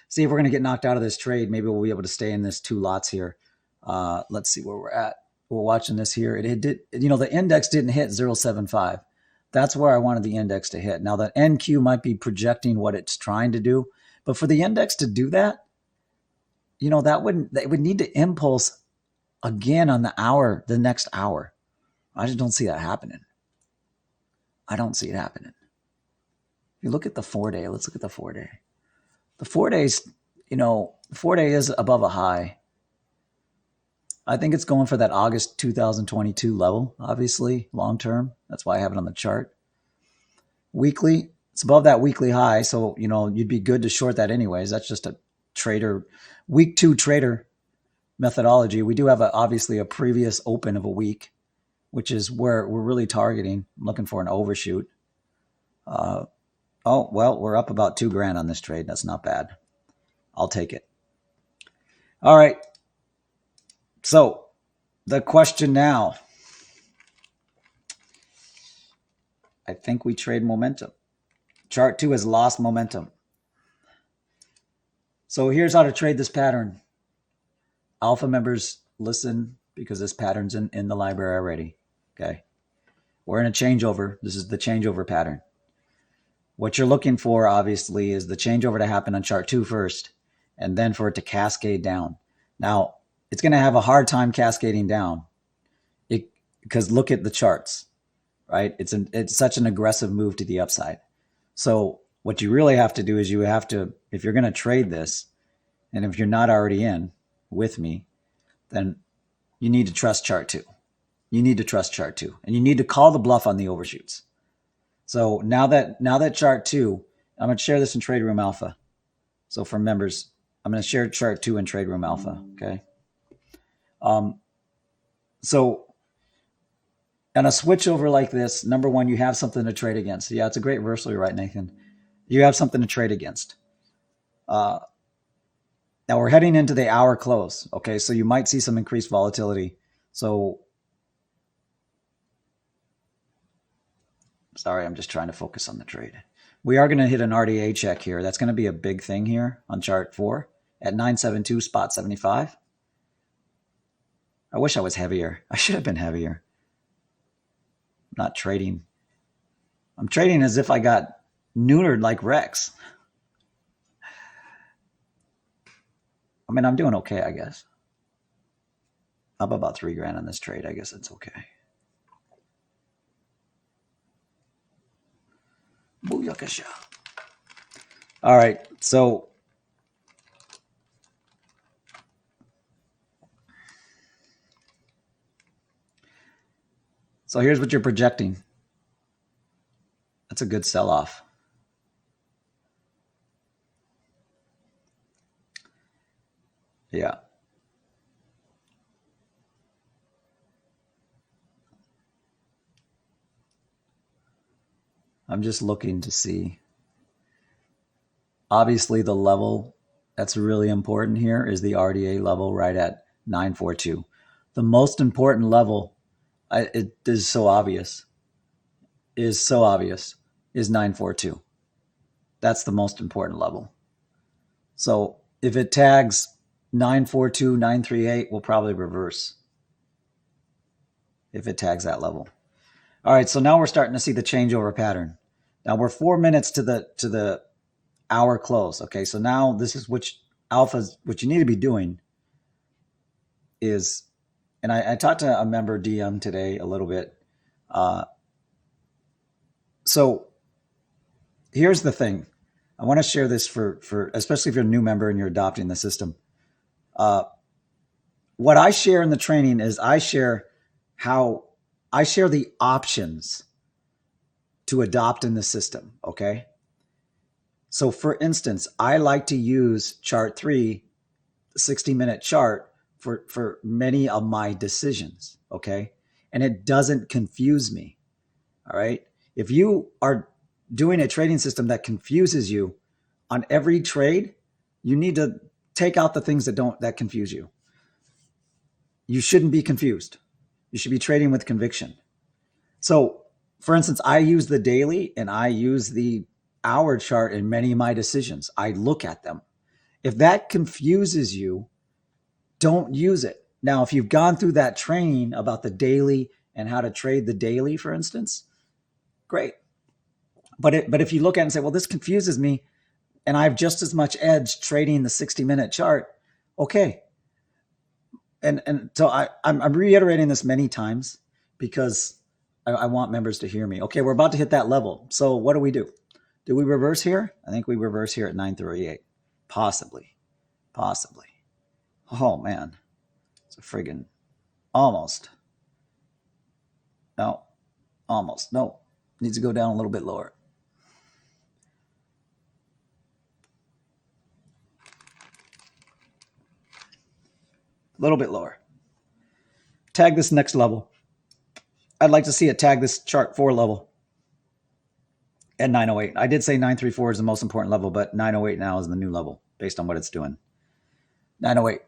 see if we're going to get knocked out of this trade. Maybe we'll be able to stay in this 2 lots here. Let's see where we're at. We're watching this here. The index didn't hit 0.75. That's where I wanted the index to hit. Now the NQ might be projecting what it's trying to do, but for the index to do that, it would need to impulse again on the next hour. I just don't see that happening. I don't see it happening. If you look at the 4-day, let's look at the 4-day. The 4-days, 4-day is above a high. I think it's going for that August 2022 level, obviously, long term. That's why I have it on the chart. Weekly, it's above that weekly high. So, you'd be good to short that anyways. That's just a week 2 trader methodology. We do have obviously a previous open of a week, which is where we're really targeting. I'm looking for an overshoot. We're up about $2,000 on this trade. That's not bad. I'll take it. All right. So the question now, I think we trade momentum. Chart 2 has lost momentum. So here's how to trade this pattern. Alpha members, listen, because this pattern's in the library already. Okay. We're in a changeover. This is the changeover pattern. What you're looking for, obviously, is the changeover to happen on chart 2 first, and then for it to cascade down. Now, it's going to have a hard time cascading down because look at the charts, right? It's such an aggressive move to the upside. So what you really have to do is if you're going to trade this, and if you're not already in with me, then you need to trust chart 2. You need to trust chart 2, and you need to call the bluff on the overshoots. So now that chart 2, I'm going to share this in Trade Room Alpha. So for members, I'm going to share chart 2 in Trade Room Alpha. Okay. So on a switch over like this, number one, you have something to trade against. Yeah, it's a great reversal. You're right, Nathan. You have something to trade against. Now we're heading into the hour close. Okay, so you might see some increased volatility. So, sorry, I'm just trying to focus on the trade. We are going to hit an RDA check here. That's going to be a big thing here on chart 4 at 972 spot 75. I wish I was heavier. I should have been heavier. I'm not trading. I'm trading as if I got neutered like Rex. I mean, I'm doing okay, I guess. Up about $3,000 on this trade. I guess it's okay. Booyakasha. All right, so here's what you're projecting. That's a good sell-off. Yeah. I'm just looking to see. Obviously, the level that's really important here is the RDA level right at 942. The most important level, it is so obvious, is 942. That's the most important level. So if it tags 942, 938, we'll probably reverse if it tags that level. All right, so now we're starting to see the changeover pattern. Now we're 4 minutes to the hour close. Okay, so now this is which alphas, what you need to be doing is, and I talked to a member DM today a little bit. So here's the thing. I want to share this for especially if you're a new member and you're adopting the system. What I share in the training is I share the options to adopt in the system. Okay. So for instance, I like to use chart 3, the 60-minute chart for many of my decisions. Okay. And it doesn't confuse me. All right. If you are doing a trading system that confuses you on every trade, you need to take out the things that confuse you. You shouldn't be confused. You should be trading with conviction. So, for instance, I use the daily and I use the hour chart in many of my decisions. I look at them. If that confuses you, don't use it. Now, if you've gone through that training about the daily and how to trade the daily, for instance, great. But if you look at it and say, well, this confuses me and I have just as much edge trading the 60-minute chart, okay. And so I'm reiterating this many times because I want members to hear me. Okay, we're about to hit that level. So what do we do? Do we reverse here? I think we reverse here at 938. Possibly. Oh, man. It's a friggin' almost. No. Almost. No. Needs to go down a little bit lower. A little bit lower. Tag this next level. I'd like to see it tag this chart 4 level at 908. I did say 934 is the most important level, but 908 now is the new level based on what it's doing. 908.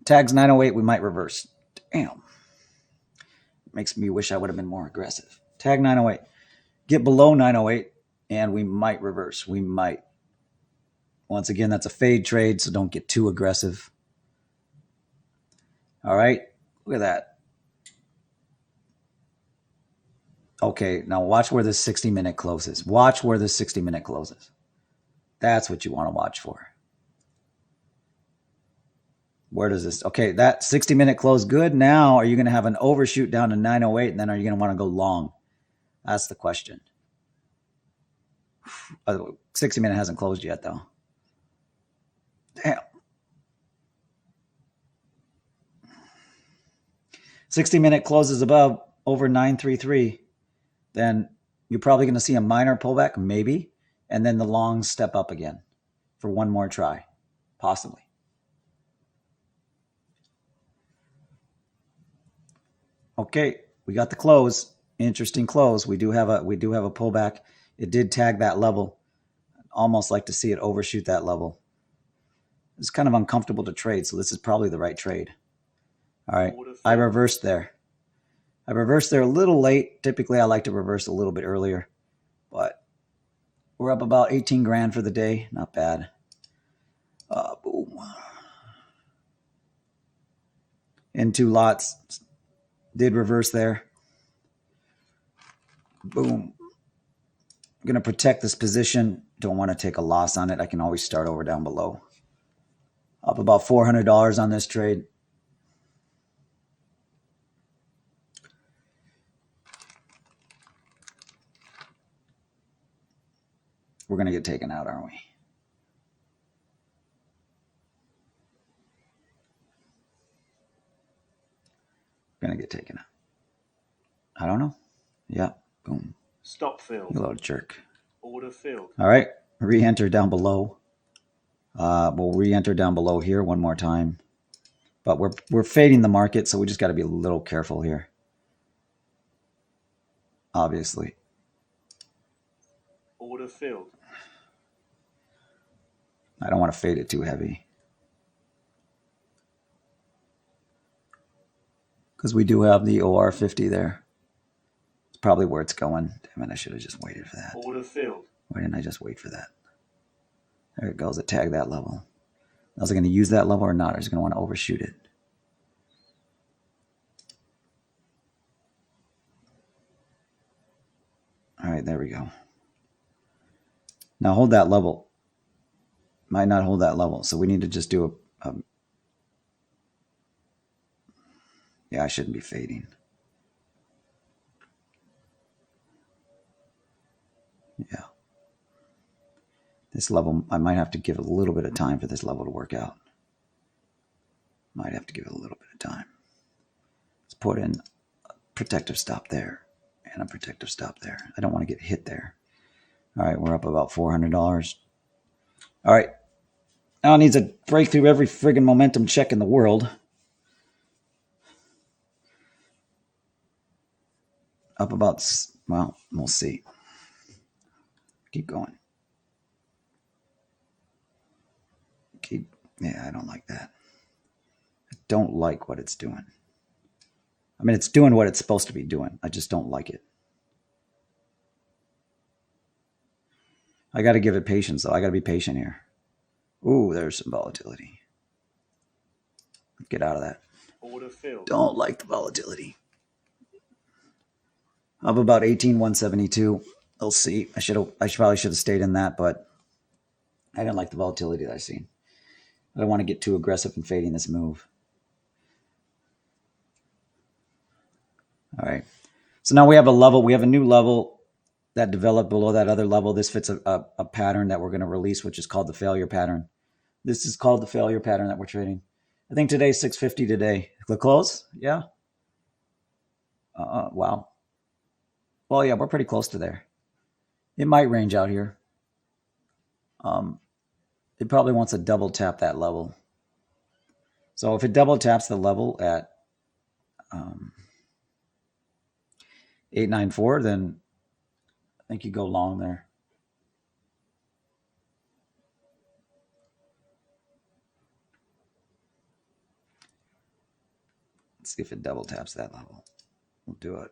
Tags 908, we might reverse. Damn. Makes me wish I would have been more aggressive. Tag 908. Get below 908, and we might reverse. We might. Once again, that's a fade trade, so don't get too aggressive. All right. Look at that. Okay, now watch where this 60-minute closes. Watch where this 60-minute closes. That's what you want to watch for. Where does this? Okay, that 60-minute close good. Now, are you going to have an overshoot down to 908, and then are you going to want to go long? That's the question. 60-minute hasn't closed yet, though. Damn. 60-minute closes above over 933. Then you're probably going to see a minor pullback, maybe, and then the longs step up again for one more try, possibly. Okay, we got the close. Interesting close. We do have a pullback. It did tag that level. I'd almost like to see it overshoot that level. It's kind of uncomfortable to trade, so this is probably the right trade. All right, I reversed there. I reversed there a little late. Typically, I like to reverse a little bit earlier, but we're up about 18 grand for the day. Not bad. Boom. In 2 lots. Did reverse there. Boom. I'm going to protect this position. Don't want to take a loss on it. I can always start over down below. Up about $400 on this trade. We're going to get taken out, aren't we? We're going to get taken out. I don't know. Yeah. Boom. Stop filled. You little jerk. Order filled. All right. Re-enter down below. We'll re-enter down below here one more time. But we're fading the market, so we just got to be a little careful here. Obviously. Order filled. I don't want to fade it too heavy. Because we do have the OR 50 there. It's probably where it's going. Damn it, I should have just waited for that. Order filled. Why didn't I just wait for that? There it goes. It tagged that level. Was I going to use that level or not? Or is it going to want to overshoot it? All right, there we go. Now hold that level. Might not hold that level. So we need to just do a yeah, I shouldn't be fading. Yeah. This level, I might have to give a little bit of time for this level to work out. Might have to give it a little bit of time. Let's put in a protective stop there and a protective stop there. I don't want to get hit there. All right, we're up about $400. All right. Now it needs to break through every friggin' momentum check in the world. Up about, well, we'll see. Keep going. Yeah, I don't like that. I don't like what it's doing. I mean, it's doing what it's supposed to be doing. I just don't like it. I got to give it patience, though. I got to be patient here. Ooh, there's some volatility. Get out of that. Order filled. Don't like the volatility. Up about 18,172. We'll see. I probably should have stayed in that, but I didn't like the volatility that I seen. I don't want to get too aggressive in fading this move. All right. So now we have a level. We have a new level that developed below that other level. This fits a pattern that we're going to release, which is called the failure pattern. This is called the failure pattern that we're trading. I think today's 650 today. The close? Yeah. Wow. Well, yeah, we're pretty close to there. It might range out here. It probably wants to double tap that level. So if it double taps the level at 894, then I think you go long there. Let's see if it double taps that level. We'll do it.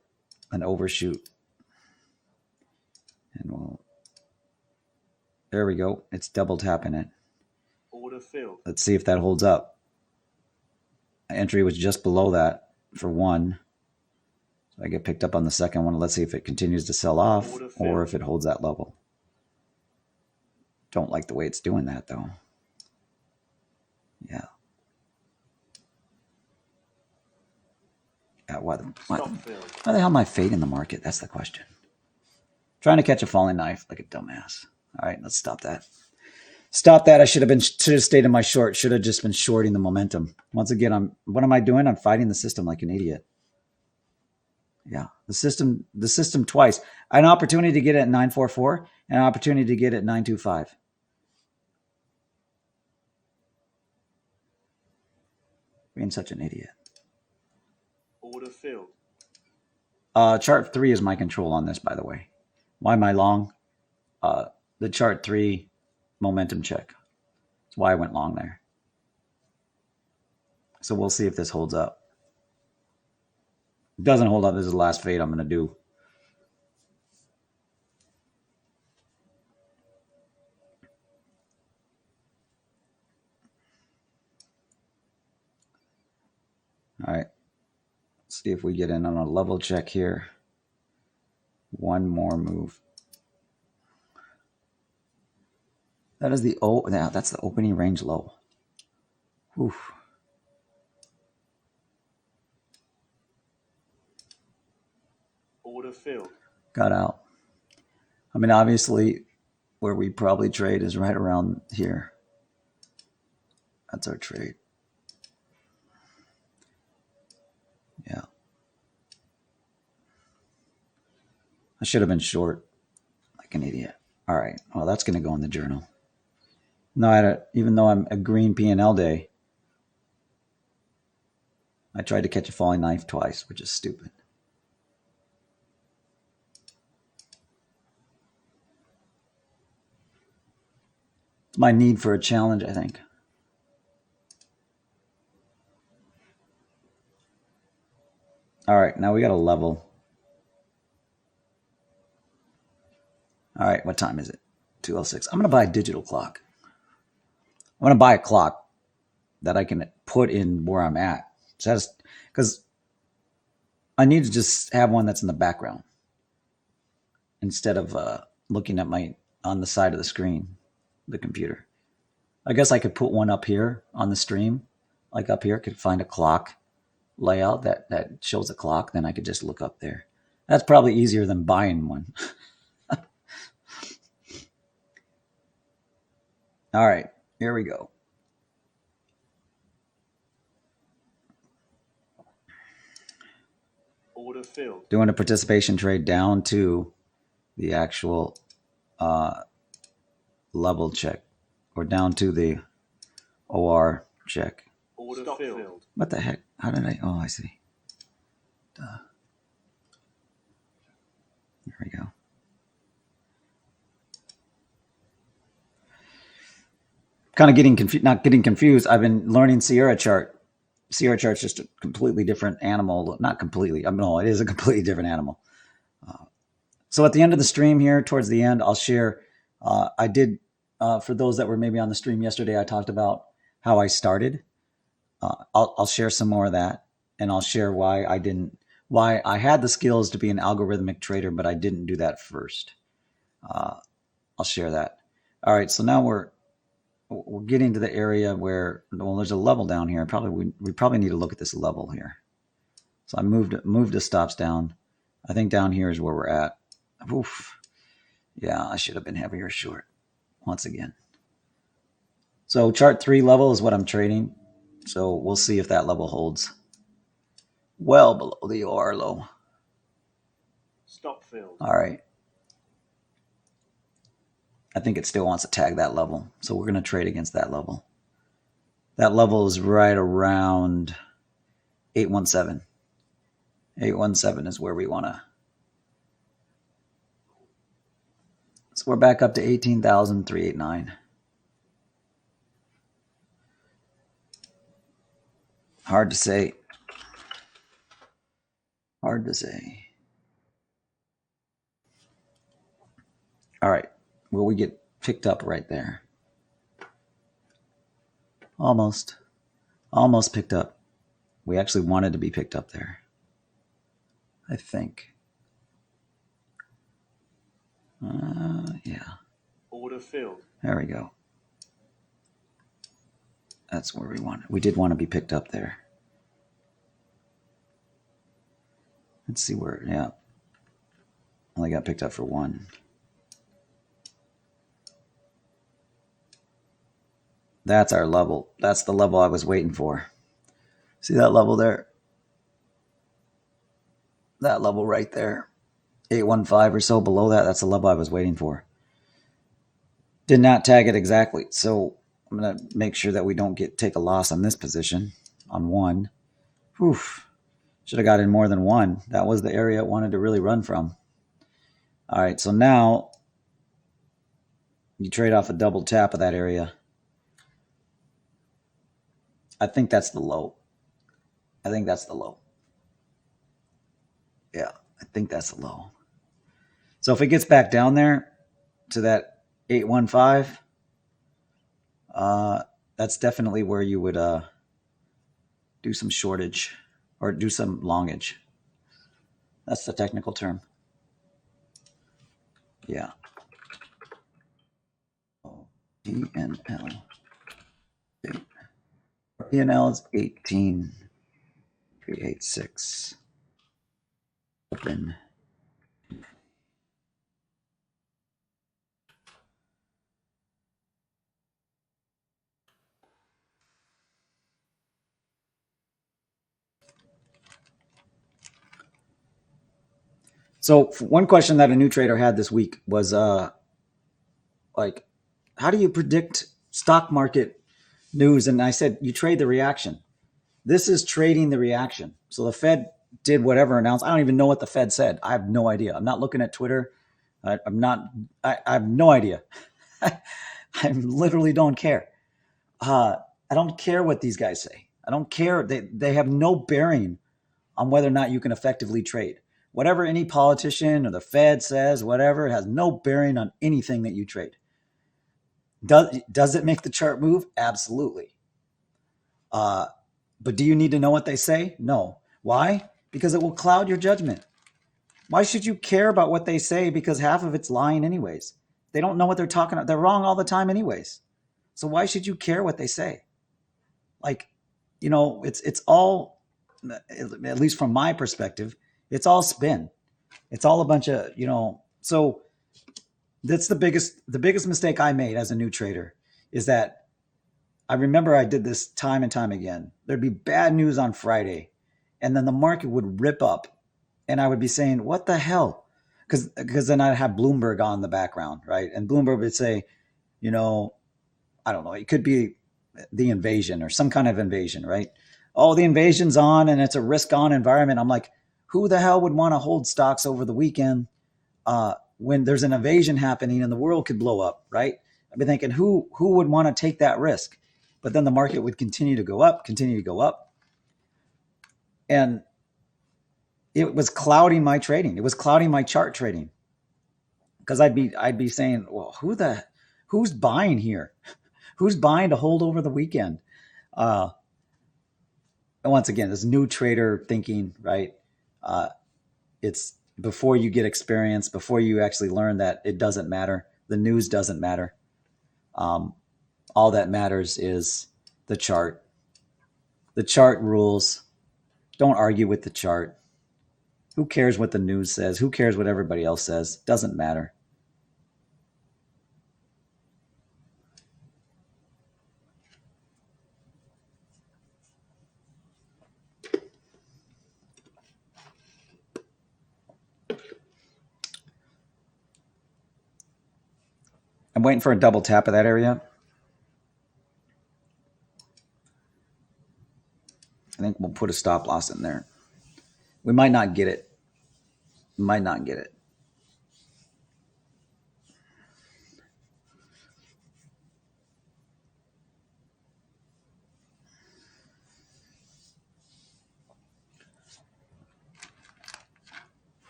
An overshoot. And we'll, there we go. It's double tapping it. Order filled. Let's see if that holds up. Entry was just below that for one. So I get picked up on the second one. Let's see if it continues to sell off or if it holds that level. Don't like the way it's doing that though. Yeah. Yeah, why the hell am I fading the market? That's the question. Trying to catch a falling knife like a dumbass. All right, let's stop that. Stop that. I should have stayed in my short. Should have just been shorting the momentum. Once again, what am I doing? I'm fighting the system like an idiot. Yeah, the system twice. An opportunity to get it at 944 and an opportunity to get it at 925. Being such an idiot. Order filled. Chart 3 is my control on this, by the way. Why am I long? The chart 3 momentum check. That's why I went long there. So we'll see if this holds up. If it doesn't hold up, this is the last fade I'm going to do. All right. Let's see if we get in on a level check here. One more move. That is the that's the opening range low. Oof. Order filled. Got out. I mean, obviously, where we probably trade is right around here. That's our trade. Yeah. I should have been short like an idiot. All right. Well, that's going to go in the journal. No, even though I'm a green PnL day, I tried to catch a falling knife twice, which is stupid. It's my need for a challenge, I think. All right, now we got a level. All right, what time is it? 2:06. I'm going to buy a digital clock. I'm going to buy a clock that I can put in where I'm at. Just because I need to just have one that's in the background instead of looking at my on the side of the screen, the computer. I guess I could put one up here on the stream, like up here. Could find a clock layout that shows a clock. Then I could just look up there. That's probably easier than buying one. All right, here we go. Order filled. Doing a participation trade down to the actual level check, or down to the OR check. Order filled. What the heck? How did I? Oh, I see. Duh. There we go. Kind of getting confused, not getting confused. I've been learning Sierra chart. Sierra chart's just a completely different animal. Not completely. I mean, no, it is a completely different animal. So at the end of the stream here, towards the end, I'll share. I did, for those that were maybe on the stream yesterday, I talked about how I started. I'll share some more of that, and I'll share why I had the skills to be an algorithmic trader, but I didn't do that first. I'll share that. All right, so now we're getting to the area where, well, there's a level down here. We probably need to look at this level here. So I moved the stops down. I think down here is where we're at. Oof. Yeah, I should have been heavier short once again. So chart 3 level is what I'm trading. So we'll see if that level holds well below the OR low. Stop filled. All right. I think it still wants to tag that level. So we're going to trade against that level. That level is right around 817. 817 is where we want to. So we're back up to 18,389. Hard to say. Hard to say. All right. Will we get picked up right there? Almost. Almost picked up. We actually wanted to be picked up there, I think. Yeah. Order filled. There we go. That's where we wanted. We did want to be picked up there. Let's see where, yeah. Only got picked up for one. That's our level. That's the level I was waiting for. See that level there? That level right there. 815 or so below that. That's the level I was waiting for. Did not tag it exactly. So I'm going to make sure that we don't take a loss on this position on one. Oof. Should have got in more than one. That was the area it wanted to really run from. All right. So now you trade off a double tap of that area. I think that's the low. I think that's the low. Yeah, I think that's the low. So if it gets back down there to that 815, that's definitely where you would do some shortage or do some longage. That's the technical term. Yeah. PnL. PnL is 18,386. Open. So one question that a new trader had this week was like, how do you predict stock market news? And I said, you trade the reaction. This is trading the reaction. So the Fed did whatever announced. I don't even know what the Fed said. I have no idea. I'm not looking at Twitter. I have no idea. I literally don't care. I don't care what these guys say. I don't care. They have no bearing on whether or not you can effectively trade. Whatever any politician or the Fed says, whatever, it has no bearing on anything that you trade. Does it make the chart move? Absolutely. But do you need to know what they say? No. Why? Because it will cloud your judgment. Why should you care about what they say? Because half of it's lying anyways. They don't know what they're talking about. They're wrong all the time anyways. So why should you care what they say? Like, it's all, at least from my perspective, it's all spin. It's all a bunch of, so that's the biggest mistake I made as a new trader is that I remember I did this time and time again. There'd be bad news on Friday, and then the market would rip up, and I would be saying, "What the hell?" Because then I'd have Bloomberg on the background, right? And Bloomberg would say, I don't know, it could be the invasion or some kind of invasion, right? Oh, the invasion's on, and it's a risk-on environment. I'm like, who the hell would want to hold stocks over the weekend when there's an invasion happening and the world could blow up, right? I've been thinking, who would want to take that risk? But then the market would continue to go up. And it was clouding my trading. It was clouding my chart trading. Because I'd be saying, well, who's buying here? Who's buying to hold over the weekend? And once again, this new trader thinking, right? It's before you get experience, before you actually learn that it doesn't matter. The news doesn't matter. All that matters is the chart. The chart rules. Don't argue with the chart. Who cares what the news says? Who cares what everybody else says? Doesn't matter. I'm waiting for a double tap of that area. I think we'll put a stop loss in there. We might not get it. I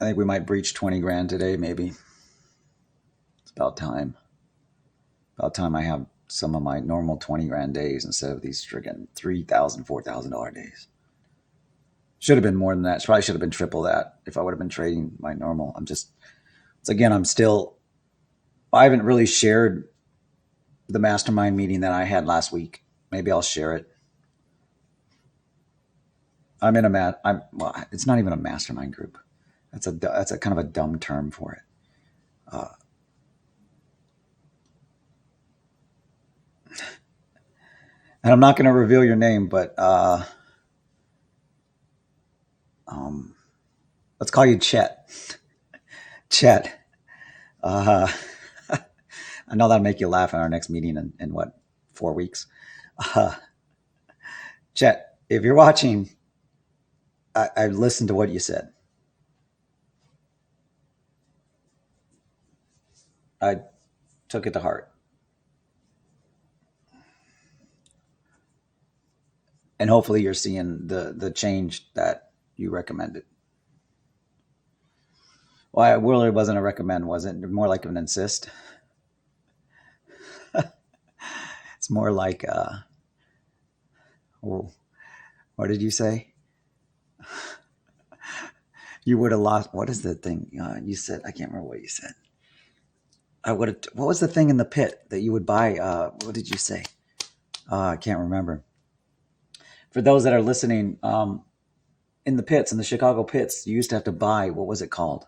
think we might breach 20 grand today, maybe. It's about time. About time I have some of my normal 20 grand days instead of these friggin' $3,000, $4,000 days. Should have been more than that. Probably should have been triple that if I would have been trading my normal. I haven't really shared the mastermind meeting that I had last week. Maybe I'll share it. It's not even a mastermind group. That's a kind of a dumb term for it. And I'm not going to reveal your name, but let's call you Chet. Chet. I know that'll make you laugh in our next meeting in 4 weeks. Chet, if you're watching, I listened to what you said. I took it to heart. And hopefully you're seeing the change that you recommended. Well, it really wasn't a recommend, was it? More like an insist. It's more like, what did you say? You would have lost. What is the thing you said? I can't remember what you said. What was the thing in the pit that you would buy? What did you say? I can't remember. For those that are listening, in the pits, in the Chicago pits, you used to have to buy, what was it called?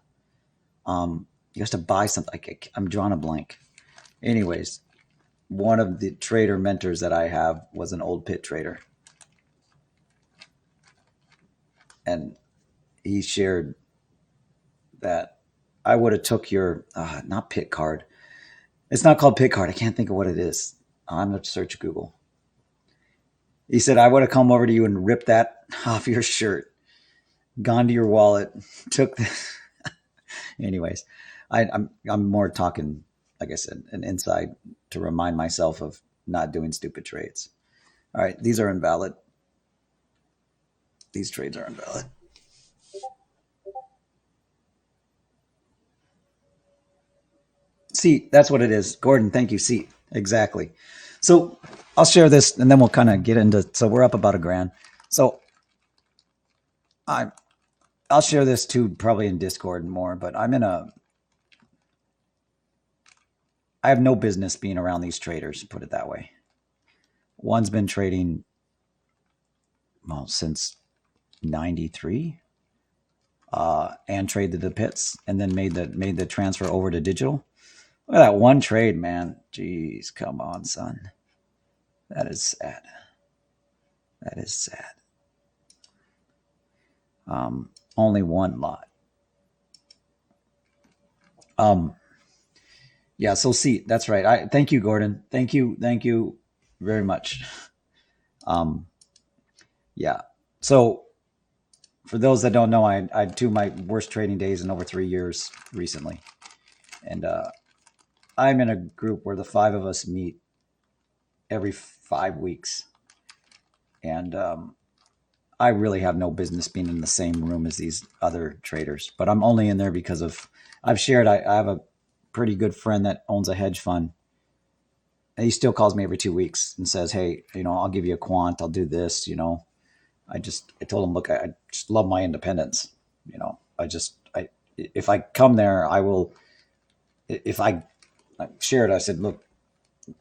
You used to buy something. I'm drawing a blank. Anyways, one of the trader mentors that I have was an old pit trader. And he shared that I would have took your, not pit card. It's not called pit card. I can't think of what it is. I'm going to search Google. He said, I would have come over to you and ripped that off your shirt gone to your wallet, took the. Anyways, I'm more talking, like I said, an inside to remind myself of not doing stupid trades. All right, these are invalid. These trades are invalid. See, that's what it is. Gordon, thank you. See, exactly. So I'll share this and then we'll kind of get into, so we're up about $1,000. So I'll share this too, probably in Discord more, but I have no business being around these traders, put it that way. One's been trading, well, since 93, and traded the pits and then made the transfer over to digital. Look at that one trade, man. Jeez, come on, son. That is sad. That is sad. Only one lot. Yeah, so see, that's right. Thank you, Gordon. Thank you very much. Yeah. So for those that don't know, I had two of my worst trading days in over 3 years recently. And I'm in a group where the 5 of us meet every 5 weeks. And I really have no business being in the same room as these other traders, but I'm only in there because of, I have a pretty good friend that owns a hedge fund. And he still calls me every 2 weeks and says, hey, I'll give you a quant. I'll do this, I told him, look, I just love my independence. If I come there, I will, if I shared, I said, look,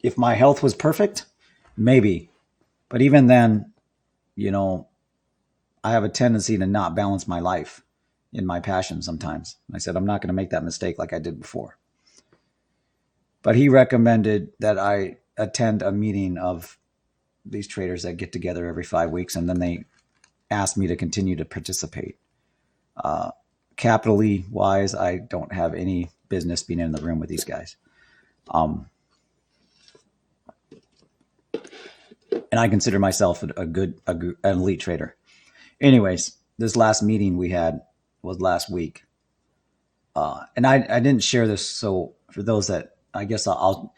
if my health was perfect, maybe, but even then, I have a tendency to not balance my life in my passion sometimes. I said, I'm not going to make that mistake like I did before. But he recommended that I attend a meeting of these traders that get together every 5 weeks, and then they asked me to continue to participate. Capitally wise, I don't have any business being in the room with these guys. And I consider myself an elite trader. Anyways, this last meeting we had was last week. And I didn't share this. So for those that, I guess I'll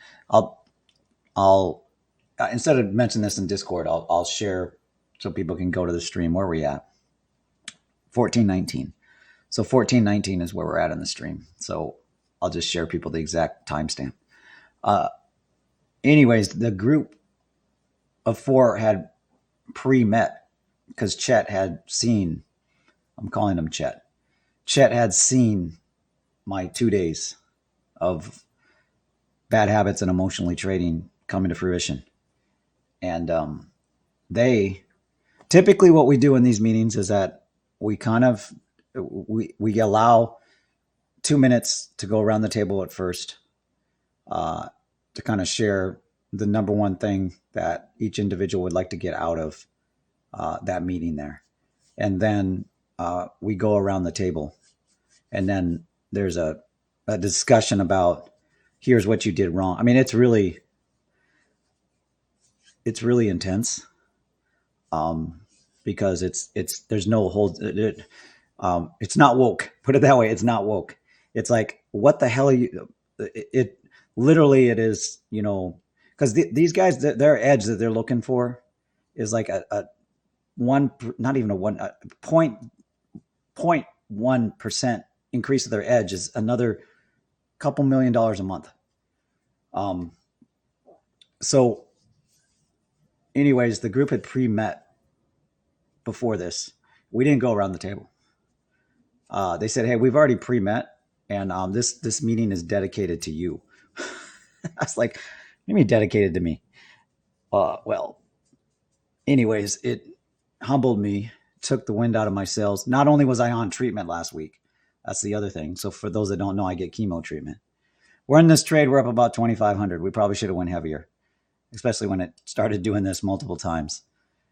instead of mentioning this in Discord, I'll share so people can go to the stream where we at. 1419. So 1419 is where we're at in the stream. So I'll just share people the exact timestamp. Anyways, the group of 4 had pre-met because Chet had seen, I'm calling him Chet. Chet had seen my 2 days of bad habits and emotionally trading coming to fruition. And they typically, what we do in these meetings is that we kind of we allow 2 minutes to go around the table at first, to kind of share the number one thing that each individual would like to get out of that meeting there. And then we go around the table, and then there's a discussion about, here's what you did wrong. I mean, it's really intense, because it's there's no hold. It's not woke. Put it that way. It's not woke. It's like, what the hell are you? It literally, it is, because these guys, their edge that they're looking for is like a one, not even a 0.1% increase of their edge is another couple $1 million a month. So anyways, the group had pre-met before this. We didn't go around the table. They said, hey, we've already pre-met, and this meeting is dedicated to you. I was like, what do you mean dedicated to me? Well, anyways, it humbled me, took the wind out of my sails. Not only was I on treatment last week, that's the other thing. So for those that don't know, I get chemo treatment. We're in this trade. We're up about 2,500. We probably should have went heavier, especially when it started doing this multiple times.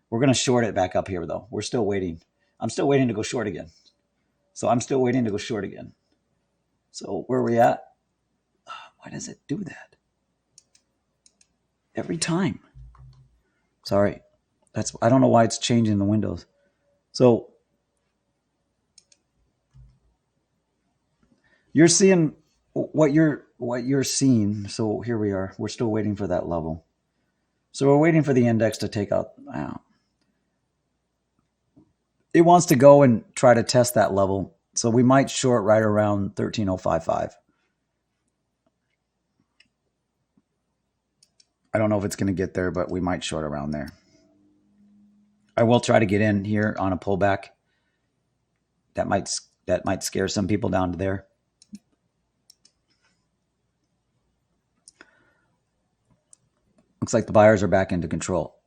We're going to short it back up here, though. We're still waiting. I'm still waiting to go short again. So where are we at? Why does it do that? Every time. Sorry. I don't know why it's changing the windows. So you're seeing what you're seeing. So here we are. We're still waiting for that level. So we're waiting for the index to take out. It wants to go and try to test that level. So we might short right around 13,055. I don't know if it's going to get there, but we might short around there. I will try to get in here on a pullback. That might scare some people down to there. Looks like the buyers are back into control.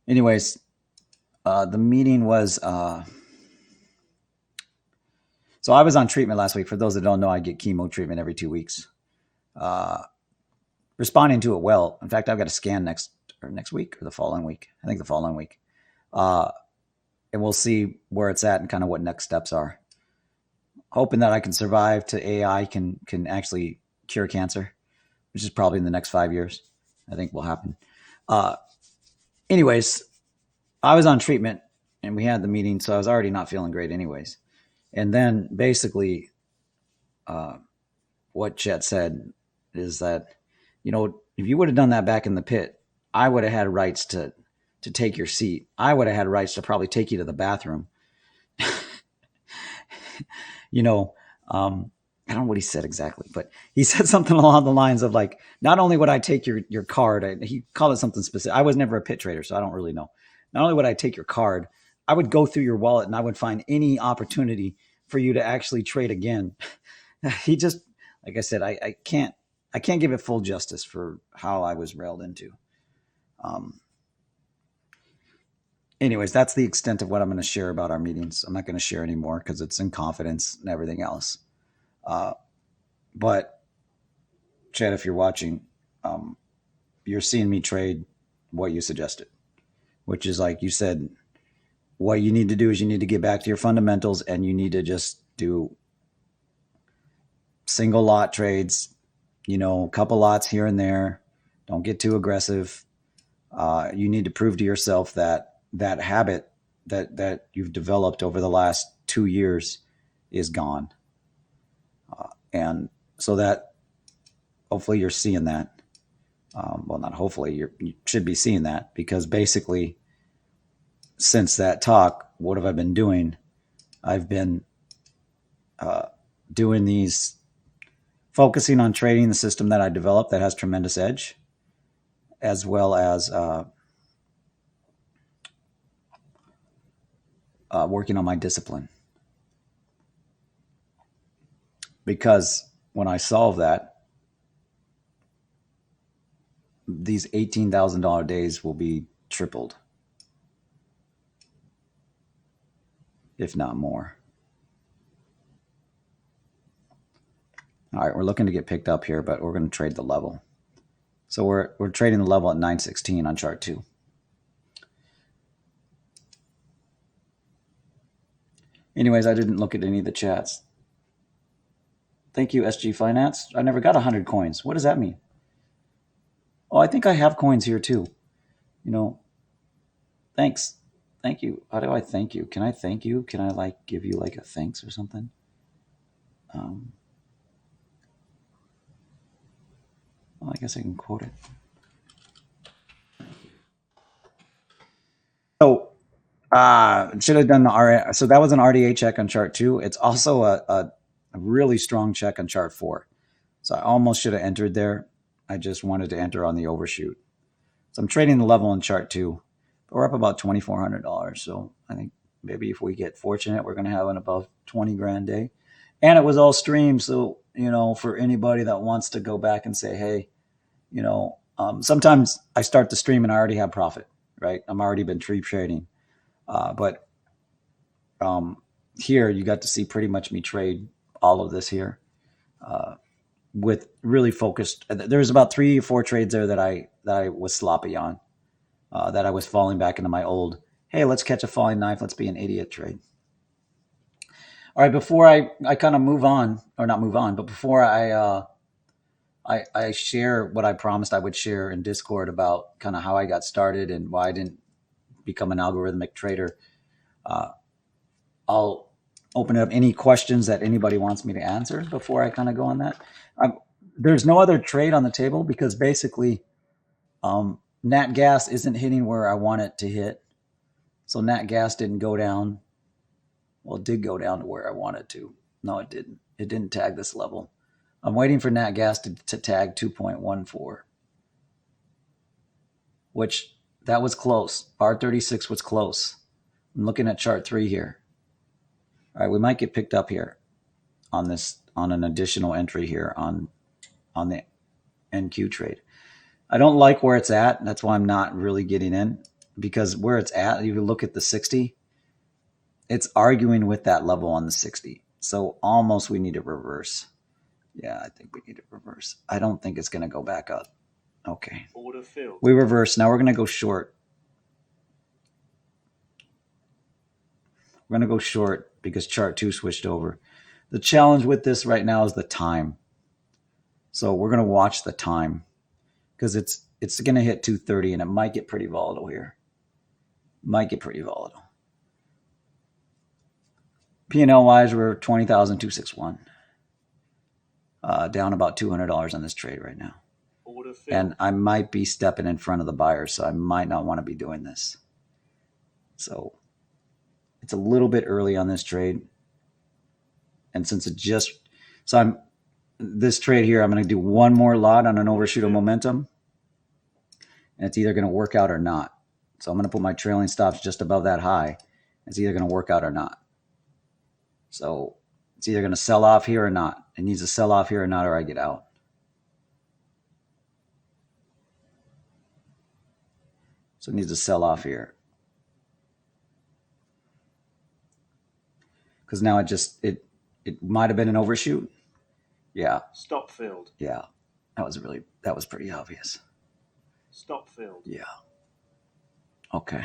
Anyways, the meeting was so I was on treatment last week. For those that don't know, I get chemo treatment every 2 weeks. Responding to it well. In fact, I've got a scan next week or the following week. I think the following week. And we'll see where it's at and kind of what next steps are. Hoping that I can survive to AI can actually cure cancer, which is probably in the next 5 years. I think will happen. Anyways, I was on treatment and we had the meeting, so I was already not feeling great anyways. And then basically what Chet said is that, if you would have done that back in the pit, I would have had rights to take your seat. I would have had rights to probably take you to the bathroom. I don't know what he said exactly, but he said something along the lines of like, not only would I take your card, he called it something specific. I was never a pit trader, so I don't really know. Not only would I take your card, I would go through your wallet and I would find any opportunity for you to actually trade again. He just, like I said, I can't give it full justice for how I was railed into. Anyways, that's the extent of what I'm going to share about our meetings. I'm not going to share anymore because it's in confidence and everything else. But Chad, if you're watching, you're seeing me trade what you suggested, which is like you said, what you need to do is you need to get back to your fundamentals and you need to just do single lot trades, a couple lots here and there. Don't get too aggressive. You need to prove to yourself that habit that you've developed over the last 2 years is gone. And so that hopefully you're seeing that. Well, not hopefully, you should be seeing that, because basically since that talk, what have I been doing? I've been doing these, focusing on trading the system that I developed that has tremendous edge, as well as working on my discipline. Because when I solve that, these $18,000 days will be tripled, if not more. All right, we're looking to get picked up here, but we're going to trade the level. So we're trading the level at 916 on chart 2. Anyways, I didn't look at any of the chats. Thank you, SG Finance. I never got 100 coins. What does that mean? Oh, I think I have coins here too. Thanks. Thank you. How do I thank you? Can I thank you? Can I give you a thanks or something? Well, I guess I can quote it. So should have done the RA. So that was an RDA check on chart 2. It's also a really strong check on chart 4. So I almost should have entered there. I just wanted to enter on the overshoot. So I'm trading the level on chart 2. But we're up about $2,400. So I think maybe if we get fortunate, we're going to have an above 20 grand day. And it was all streamed. So, for anybody that wants to go back and say, hey, sometimes I start the stream and I already have profit, right? I'm already been trading. But here you got to see pretty much me trade all of this here with really focused. There's about 3 or 4 trades there that I was sloppy on, that I was falling back into my old, hey, let's catch a falling knife, let's be an idiot trade. All right, before I kind of move on, or not move on, but before I share what I promised I would share in Discord about kind of how I got started and why I didn't become an algorithmic trader, I'll open up any questions that anybody wants me to answer before I kind of go on that. There's no other trade on the table because basically NatGas isn't hitting where I want it to hit. So NatGas didn't go down. Well, it did go down to where I wanted to. No, it didn't. It didn't tag this level. I'm waiting for NatGas to tag 2.14, which that was close. R36 was close. I'm looking at chart 3 here. All right, we might get picked up here on this, on an additional entry here on the NQ trade. I don't like where it's at. That's why I'm not really getting in, because where it's at, you look at the 60, it's arguing with that level on the 60. So almost we need to reverse. Yeah, I think we need to reverse. I don't think it's going to go back up. Okay. Order filled. We reverse. Now we're going to go short. We're going to go short because chart 2 switched over. The challenge with this right now is the time. So we're going to watch the time because it's going to hit 230 and it might get pretty volatile here. Might get pretty volatile. PnL wise, we're 20,261. Down about $200 on this trade right now. And I might be stepping in front of the buyers, so I might not want to be doing this. So it's a little bit early on this trade. And since it just, so I'm, this trade here, I'm going to do one more lot on an overshoot of momentum. And it's either going to work out or not. So I'm going to put my trailing stops just above that high. It's either going to work out or not. So it's either going to sell off here or not. It needs to sell off here or not, or I get out. So it needs to sell off here. Because now it might have been an overshoot. Yeah. Stop filled. Yeah. That was pretty obvious. Stop filled. Yeah. Okay.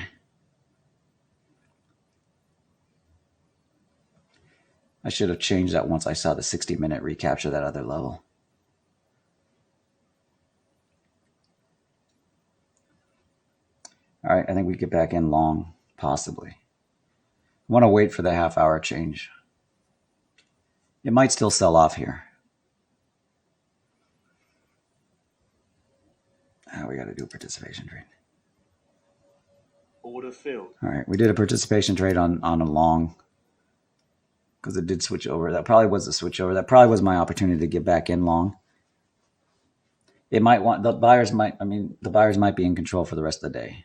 I should have changed that once I saw the 60-minute recapture that other level. All right, I think we get back in long, possibly. I want to wait for the half-hour change. It might still sell off here. We got to do a participation trade. Order filled. All right, we did a participation trade on a long because it did switch over. That probably was the switch over. That probably was my opportunity to get back in long. It might want, the buyers might be in control for the rest of the day.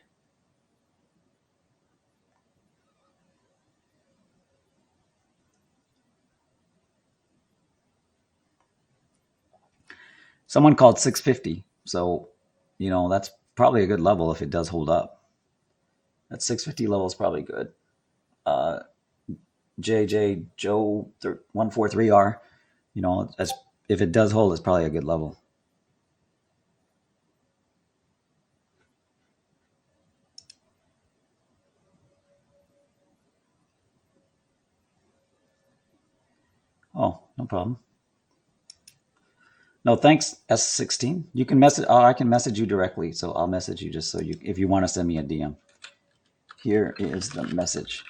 Someone called 650. So, you know, that's probably a good level if it does hold up. That 650 level is probably good. JJ Joe 143R, you know, if it does hold, it's probably a good level. Oh, no problem. No, thanks, S16. You can message, I can message you directly. So I'll message you just so you, if you want to send me a DM. Here is the message.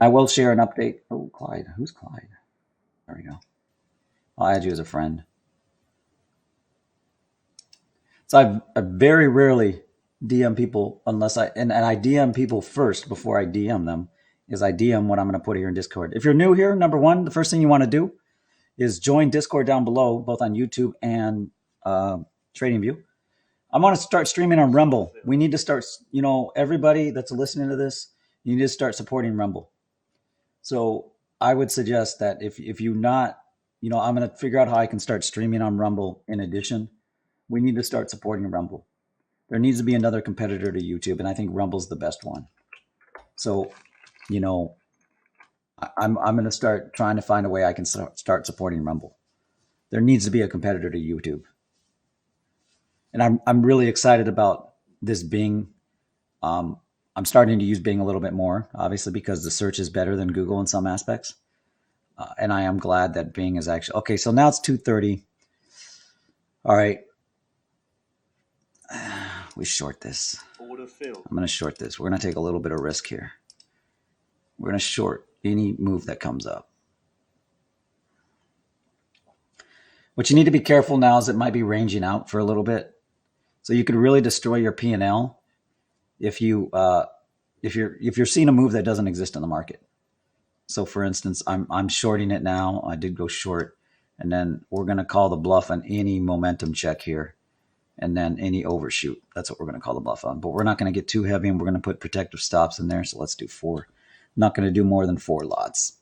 I will share an update. Oh, Clyde. Who's Clyde? There we go. I'll add you as a friend. So I very rarely DM people unless and I DM people first before I DM them, is I DM what I'm going to put here in Discord. If you're new here, number one, the first thing you want to do is join Discord down below, both on YouTube and TradingView. I want to start streaming on Rumble. We need to start, you know, everybody that's listening to this, you need to start supporting Rumble. So I would suggest that if you're not, you know, I'm going to figure out how I can start streaming on Rumble in addition. We need to start supporting Rumble. There needs to be another competitor to YouTube, and I think Rumble's the best one. So, you know, I'm going to start trying to find a way I can start supporting Rumble. There needs to be a competitor to YouTube. And I'm really excited about this Bing. I'm starting to use Bing a little bit more, obviously, because the search is better than Google in some aspects. And I am glad that Bing is actually... Okay, so now it's 2:30. All right. We short this. Order filled. I'm going to short this. We're going to take a little bit of risk here. We're going to short any move that comes up. What you need to be careful now is it might be ranging out for a little bit. So you could really destroy your PnL if you're seeing a move that doesn't exist in the market. So for instance, I'm shorting it now. I did go short, and then we're going to call the bluff on any momentum check here, and then any overshoot. That's what we're going to call the bluff on. But we're not going to get too heavy, and we're going to put protective stops in there. So let's do 4. I'm not going to do more than 4 lots.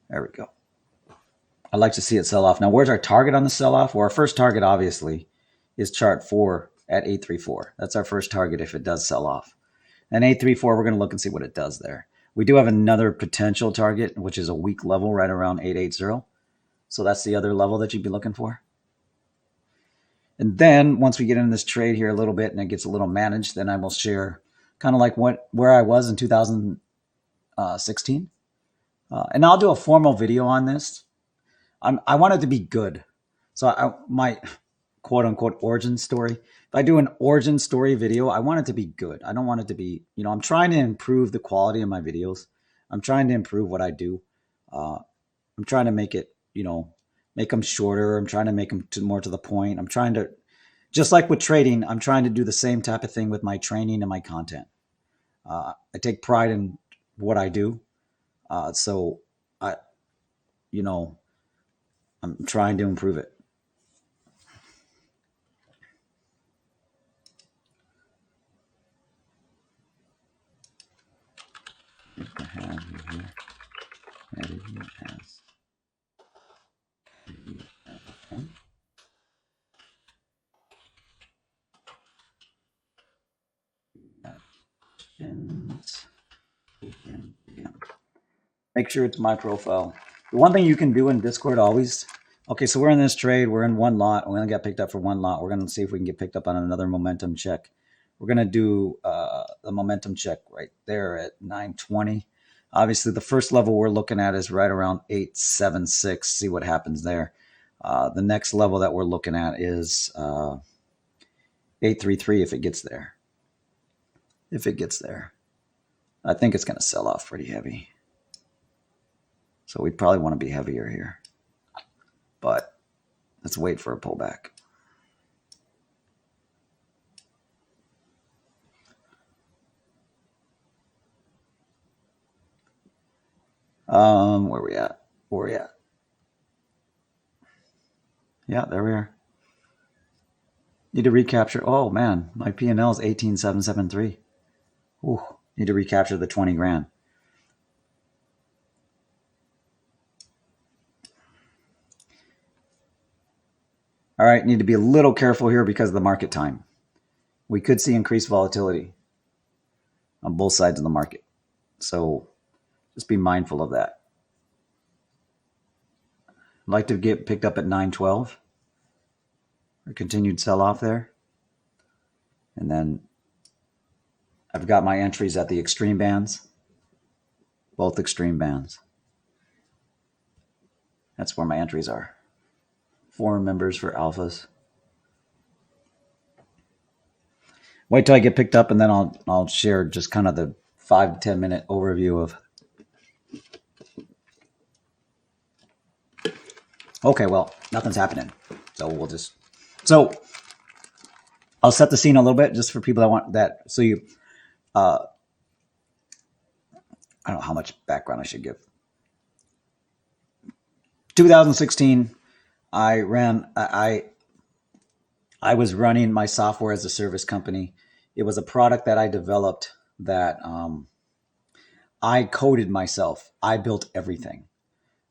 There we go. I'd like to see it sell off. Now, where's our target on the sell-off? Well, our first target, obviously, is chart 4 at 834. That's our first target if it does sell off. And 834, we're going to look and see what it does there. We do have another potential target, which is a weak level right around 880. So that's the other level that you'd be looking for. And then once we get into this trade here a little bit and it gets a little managed, then I will share kind of like where I was in 2016. And I'll do a formal video on this. I want it to be good. So my quote unquote origin story, if I do an origin story video, I want it to be good. I don't want it to be, I'm trying to improve the quality of my videos. I'm trying to improve what I do. I'm trying to make it, make them shorter. I'm trying to make them more to the point. I'm trying to, just like with trading, I'm trying to do the same type of thing with my training and my content. I take pride in what I do. So I'm trying to improve it. Make sure it's my profile. The one thing you can do in Discord always, okay, so we're in this trade. We're in one lot. We only got picked up for one lot. We're going to see if we can get picked up on another momentum check. We're going to do the momentum check right there at 920. Obviously, the first level we're looking at is right around 876. See what happens there. The next level that we're looking at is 833 if it gets there. If it gets there. I think it's going to sell off pretty heavy. So we probably want to be heavier here. But let's wait for a pullback. Where we at? Where we at? Yeah, there we are. Need to recapture. Oh man, my PnL is 18,773. Ooh, need to recapture the 20 grand. All right, need to be a little careful here because of the market time. We could see increased volatility on both sides of the market. So just be mindful of that. I'd like to get picked up at 912 or continued sell-off there. And then I've got my entries at the extreme bands, both extreme bands. That's where my entries are. Forum members for alphas. Wait till I get picked up and then I'll share just kind of the 5 to 10 minute overview of. Okay, well, nothing's happening. So I'll set the scene a little bit just for people that want that. So I don't know how much background I should give. 2016, I was running my software as a service company. It was a product that I developed that I coded myself. I built everything.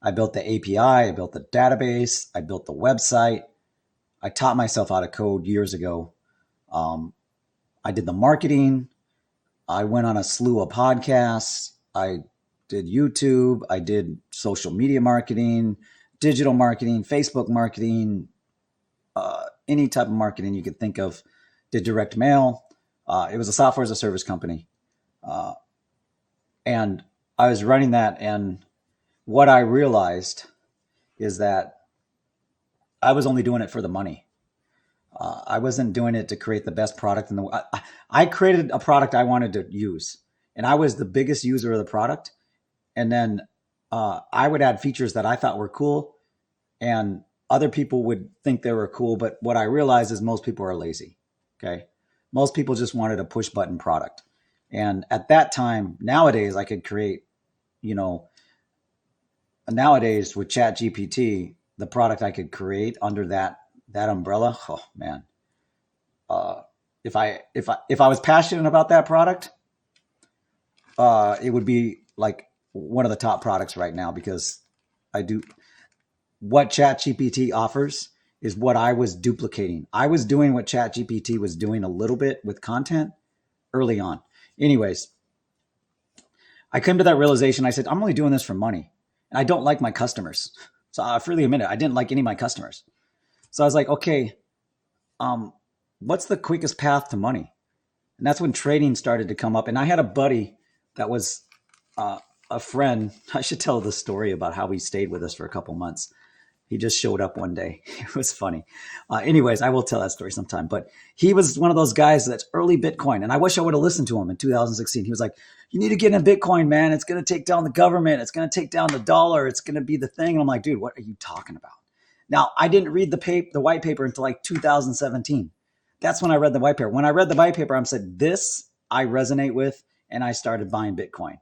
I built the API, I built the database, I built the website. I taught myself how to code years ago. I did the marketing. I went on a slew of podcasts. I did YouTube. I did social media marketing, digital marketing, Facebook marketing, any type of marketing you could think of. Did direct mail. It was a software as a service company. And I was running that, and what I realized is that I was only doing it for the money. I wasn't doing it to create the best product in the world. I created a product I wanted to use, and I was the biggest user of the product. And then I would add features that I thought were cool, and other people would think they were cool. But what I realized is most people are lazy. Okay. Most people just wanted a push button product. And at that time, nowadays, I could create, you know, nowadays with Chat GPT, the product I could create under that umbrella. Oh man. If I was passionate about that product, it would be like one of the top products right now, because I do what ChatGPT offers is what I was duplicating. I was doing what ChatGPT was doing a little bit with content early on. Anyways, I came to that realization. I said, I'm only doing this for money, and I don't like my customers. So I freely admit it. I didn't like any of my customers. So I was like, okay, what's the quickest path to money? And that's when trading started to come up. And I had a buddy that was a friend. I should tell the story about how he stayed with us for a couple months. He just showed up one day. It was funny. Anyways, I will tell that story sometime. But he was one of those guys that's early Bitcoin. And I wish I would have listened to him in 2016. He was like, you need to get in Bitcoin, man. It's going to take down the government. It's going to take down the dollar. It's going to be the thing. And I'm like, dude, what are you talking about? Now, I didn't read the white paper until like 2017. That's when I read the white paper. When I read the white paper, I said, this I resonate with. And I started buying Bitcoin.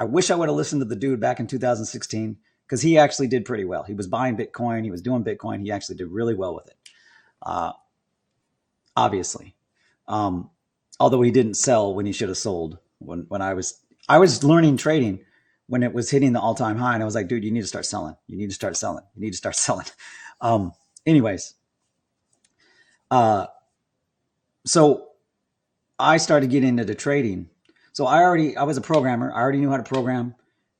I wish I would have listened to the dude back in 2016, because he actually did pretty well. He was buying Bitcoin. He was doing Bitcoin. He actually did really well with it, obviously. Although he didn't sell when he should have sold. When I was learning trading when it was hitting the all-time high, and I was like, dude, you need to start selling. You need to start selling. You need to start selling. Anyways, so I started getting into trading. So I was a programmer. I already knew how to program.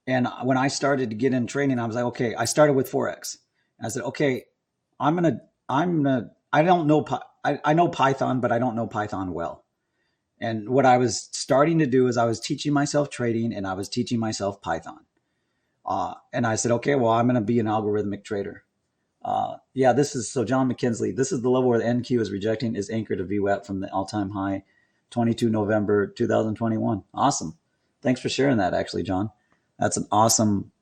And when I started to get in trading, I was like, okay, I started with Forex. And I said, okay, I don't know, I know Python, but I don't know Python well. And what I was starting to do is I was teaching myself trading, and I was teaching myself Python. And I said, okay, well, I'm going to be an algorithmic trader. So John McKinsley, this is the level where the NQ is rejecting is anchored to VWAP from the all-time high, 22 November 2021. Awesome. Thanks for sharing that, actually, John. That's an awesome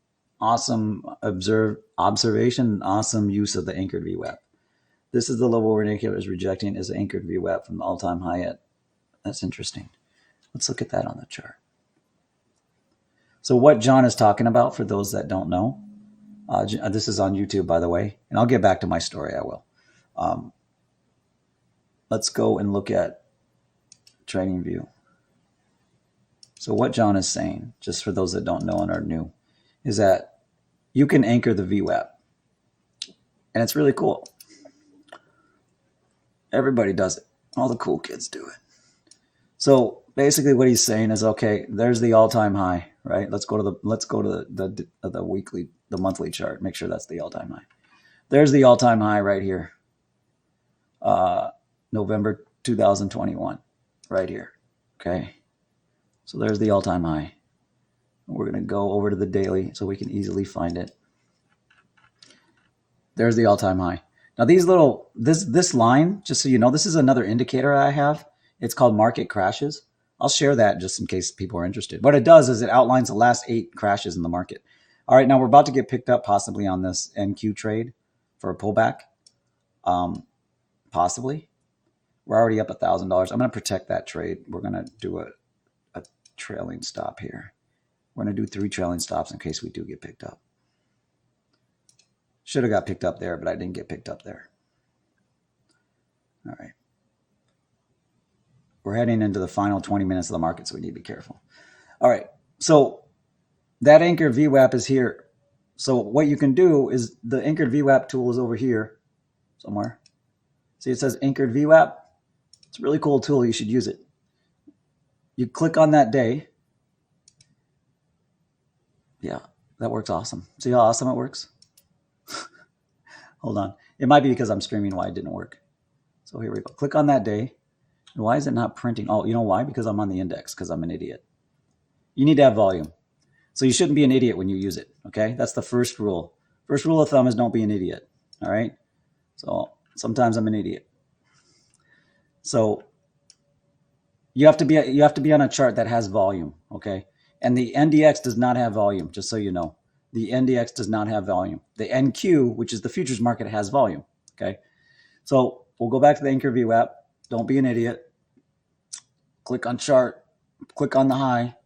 observation, awesome use of the anchored VWAP. This is the level where NQ is rejecting is anchored VWAP from the all-time high at. That's interesting. Let's look at that on the chart. So what John is talking about, for those that don't know, this is on YouTube, by the way, and I'll get back to my story. I will. Let's go and look at Trading View. So what John is saying, just for those that don't know and are new, is that you can anchor the VWAP. And it's really cool. Everybody does it. All the cool kids do it. So basically what he's saying is, okay, there's the all-time high, right? Let's go to the weekly, the monthly chart. Make sure that's the all-time high. There's the all-time high right here. November 2021, right here. Okay. So there's the all-time high. We're going to go over to the daily so we can easily find it. There's the all-time high. Now this line, just so you know, this is another indicator I have. It's called market crashes. I'll share that just in case people are interested. What it does is it outlines the last 8 crashes in the market. All right, now we're about to get picked up possibly on this NQ trade for a pullback. Possibly. We're already up $1,000. I'm going to protect that trade. We're going to do a trailing stop here. We're going to do 3 trailing stops in case we do get picked up. Should have got picked up there, but I didn't get picked up there. All right. We're heading into the final 20 minutes of the market, so we need to be careful. All right. So that anchored VWAP is here. So what you can do is the anchored VWAP tool is over here somewhere. See, it says anchored VWAP. It's a really cool tool. You should use it. You click on that day. Yeah, that works awesome. See how awesome it works? Hold on. It might be because I'm screaming why it didn't work. So here we go. Click on that day. And why is it not printing? Oh, you know why? Because I'm on the index, because I'm an idiot. You need to have volume. So you shouldn't be an idiot when you use it, okay? That's the first rule. First rule of thumb is don't be an idiot, all right? So sometimes I'm an idiot. So you have to be on a chart that has volume, okay? And the NDX does not have volume, just so you know. The NDX does not have volume. The NQ, which is the futures market, has volume. Okay, so we'll go back to the Anchor VWAP. Don't be an idiot. Click on chart, click on the high,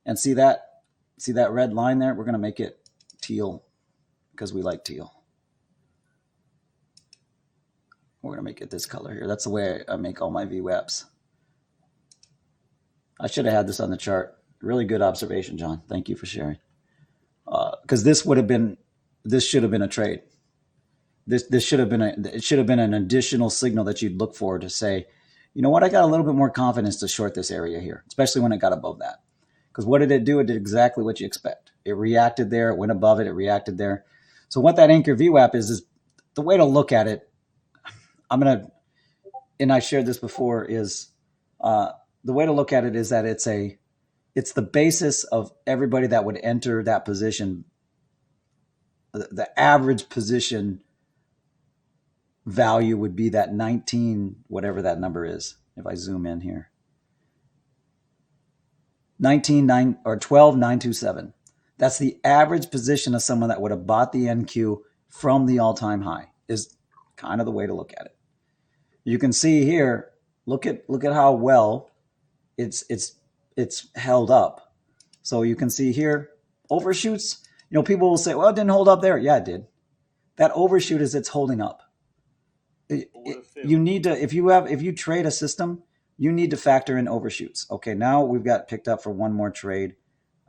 and see that red line there? We're going to make it teal because we like teal. We're going to make it this color here. That's the way I make all my VWAPs. I should have had this on the chart. Really good observation, John. Thank you for sharing. Because this should have been a trade. This should have been an additional signal that you'd look for to say, you know what, I got a little bit more confidence to short this area here, especially when it got above that. Because what did it do? It did exactly what you expect. It reacted there, it went above it, it reacted there. So what that Anchor VWAP is the way to look at it. And I shared this before, is the way to look at it is that it's the basis of everybody that would enter that position. The average position value would be that 19, whatever that number is. If I zoom in here, 19.9 or 12.927. That's the average position of someone that would have bought the NQ from the all-time high. Is kind of the way to look at it. You can see here. Look at how well it's held up. So you can see here overshoots. You know, people will say, well, it didn't hold up there. Yeah, it did. That overshoot is it's holding up. You need to, if you trade a system, you need to factor in overshoots. Okay, now we've got picked up for one more trade.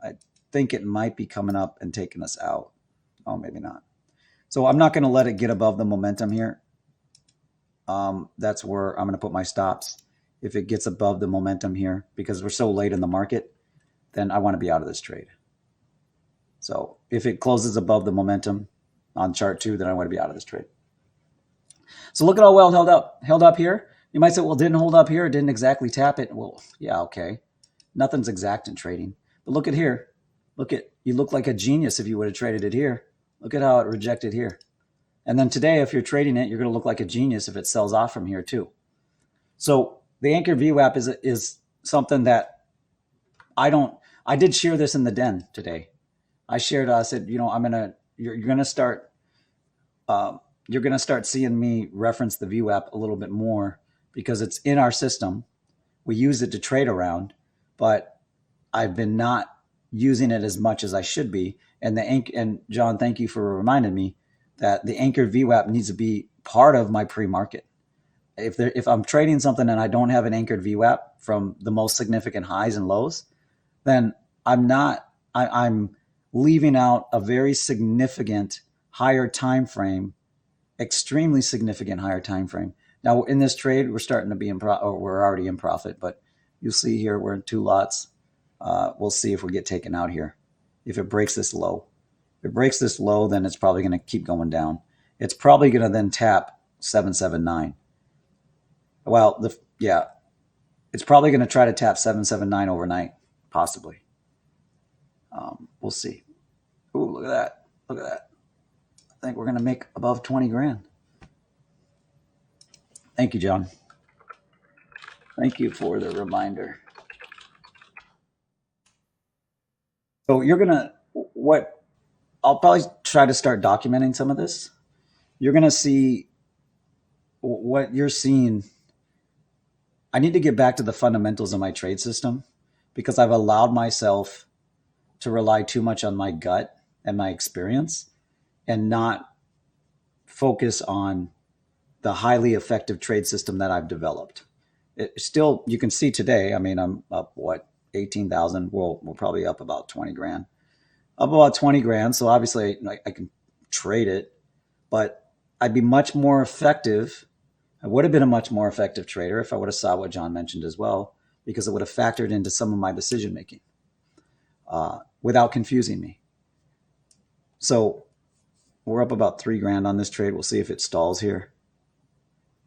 I think it might be coming up and taking us out. Oh, maybe not. So I'm not going to let it get above the momentum here. That's where I'm going to put my stops. If it gets above the momentum here, because we're so late in the market, then I want to be out of this trade. So if it closes above the momentum on chart 2, then I want to be out of this trade. So look at how well it held up here. You might say, well, it didn't hold up here. It didn't exactly tap it. Well, yeah, okay. Nothing's exact in trading. But look at here. You look like a genius if you would have traded it here. Look at how it rejected here. And then today, if you're trading it, you're going to look like a genius if it sells off from here too. So the Anchor VWAP is something that I did share this in the den today. I shared, I said, you know, you're going to start seeing me reference the VWAP a little bit more because it's in our system. We use it to trade around, but I've been not using it as much as I should be. And John, thank you for reminding me that the Anchor VWAP needs to be part of my pre-market. If I'm trading something and I don't have an anchored VWAP from the most significant highs and lows, then I'm leaving out a very significant higher time frame, extremely significant higher time frame. Now in this trade, we're starting to be we're already in profit, but you'll see here we're in 2 lots. We'll see if we get taken out here. If it breaks this low, then it's probably going to keep going down. It's probably going to then tap 779. Well, it's probably going to try to tap 779 overnight, possibly. We'll see. Ooh, look at that. Look at that. I think we're going to make above 20 grand. Thank you, John. Thank you for the reminder. So I'll probably try to start documenting some of this. You're going to see what you're seeing. I need to get back to the fundamentals of my trade system because I've allowed myself to rely too much on my gut and my experience and not focus on the highly effective trade system that I've developed. Still, you can see today, I mean, I'm up, 18,000. We're probably up about 20 grand. Up about 20 grand. So obviously I can trade it, but I'd be much more effective. I would have been a much more effective trader if I would have saw what John mentioned as well, because it would have factored into some of my decision making without confusing me. So we're up about 3 grand on this trade. We'll see if it stalls here.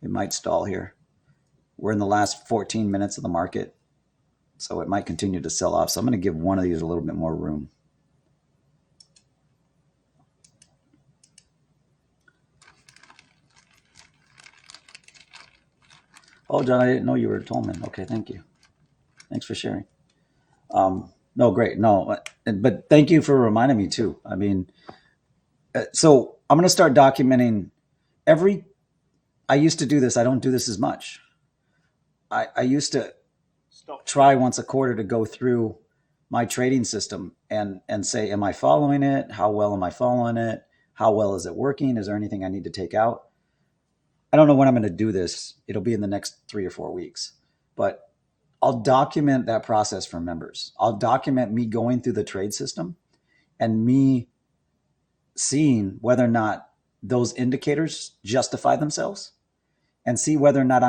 It might stall here. We're in the last 14 minutes of the market, so it might continue to sell off. So I'm going to give one of these a little bit more room. Oh, John, I didn't know you were a Tolman. Okay, thank you. Thanks for sharing. No, great. No, But thank you for reminding me too. I mean, so I'm going to start documenting every. I used to do this. I don't do this as much. I used to Stop try field. once a quarter to go through my trading system and say, am I following it? How well am I following it? How well is it working? Is there anything I need to take out? I don't know when I'm going to do this. It'll be in the next 3 or 4 weeks, but I'll document that process for members. I'll document me going through the trade system and me seeing whether or not those indicators justify themselves, and see whether or not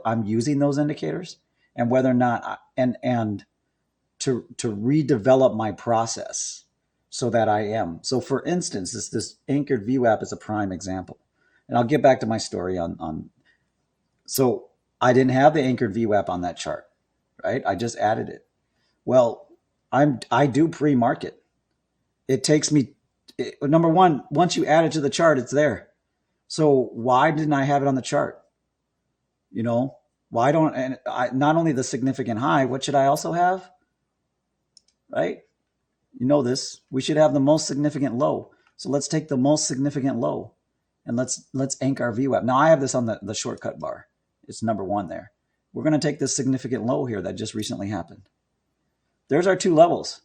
I'm using those indicators, and whether or not and to redevelop my process so that I am. So for instance, this anchored VWAP is a prime example. And I'll get back to my story on so I didn't have the anchored VWAP on that chart, right? I just added it. Well, I do pre-market. It takes me number one, once you add it to the chart, it's there. So why didn't I have it on the chart? You know, why don't and I not only the significant high, what should I also have? Right? You know this. We should have the most significant low. So let's take the most significant low and let's anchor our VWAP. Now I have this on the shortcut bar. It's number one there. We're going to take this significant low here that just recently happened. There's our two levels.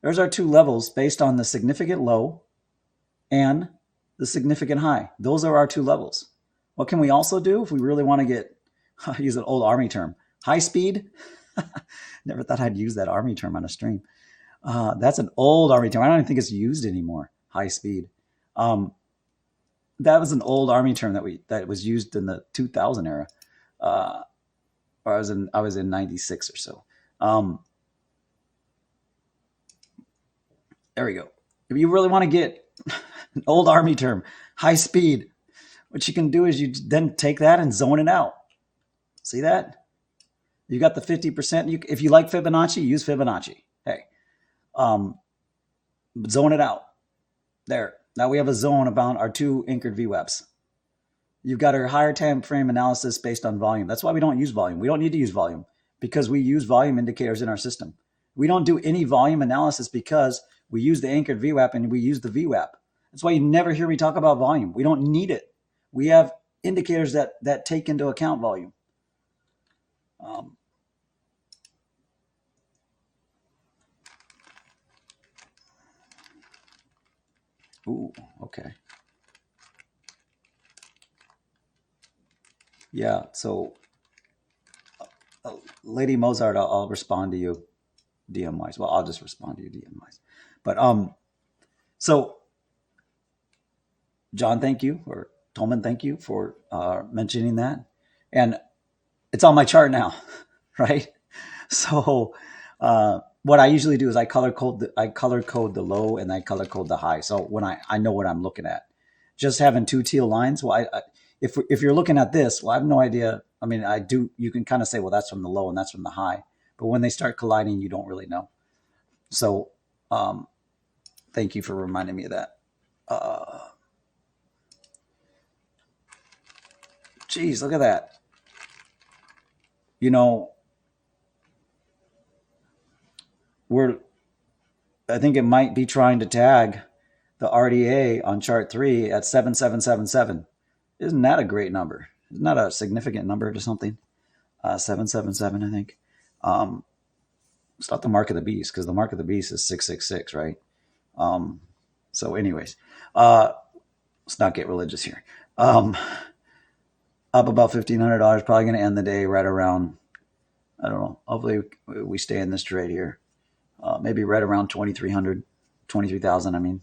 There's our two levels based on the significant low and the significant high. Those are our two levels. What can we also do if we really want to get, I use an old Army term, high speed? Never thought I'd use that Army term on a stream. That's an old Army term. I don't even think it's used anymore, high speed. That was an old Army term that was used in the 2000 era. Or I was in 96 or so. There we go. If you really want to get an old Army term, high speed, what you can do is you then take that and zone it out. See that? You got the 50%. If you like Fibonacci, use Fibonacci. Hey, zone it out. There. Now we have a zone about our two anchored VWAPs. You've got our higher time frame analysis based on volume. That's why we don't use volume. We don't need to use volume because we use volume indicators in our system. We don't do any volume analysis because we use the anchored VWAP and we use the VWAP. That's why you never hear me talk about volume. We don't need it. We have indicators that take into account volume. Ooh, okay. Yeah, so Lady Mozart, I'll respond to you DM wise. Well, I'll just respond to you DM wise. But so John, thank you, or Tolman, thank you for mentioning that. And it's on my chart now, right? So what I usually do is I color code the low and I color code the high. So when I know what I'm looking at, just having two teal lines. Well, if you're looking at this, well, I have no idea. I mean, I do. You can kind of say, well, that's from the low and that's from the high. But when they start colliding, you don't really know. So thank you for reminding me of that. Geez, look at that. You know, I think it might be trying to tag the RDA on chart 3 at 7777. Isn't that a great number? Isn't that a significant number to something? 777, I think. It's not the mark of the beast because the mark of the beast is 666, right? So anyways, let's not get religious here. Up about $1,500, probably going to end the day right around, I don't know, hopefully we stay in this trade here. Maybe right around 2,300, 23,000, I mean.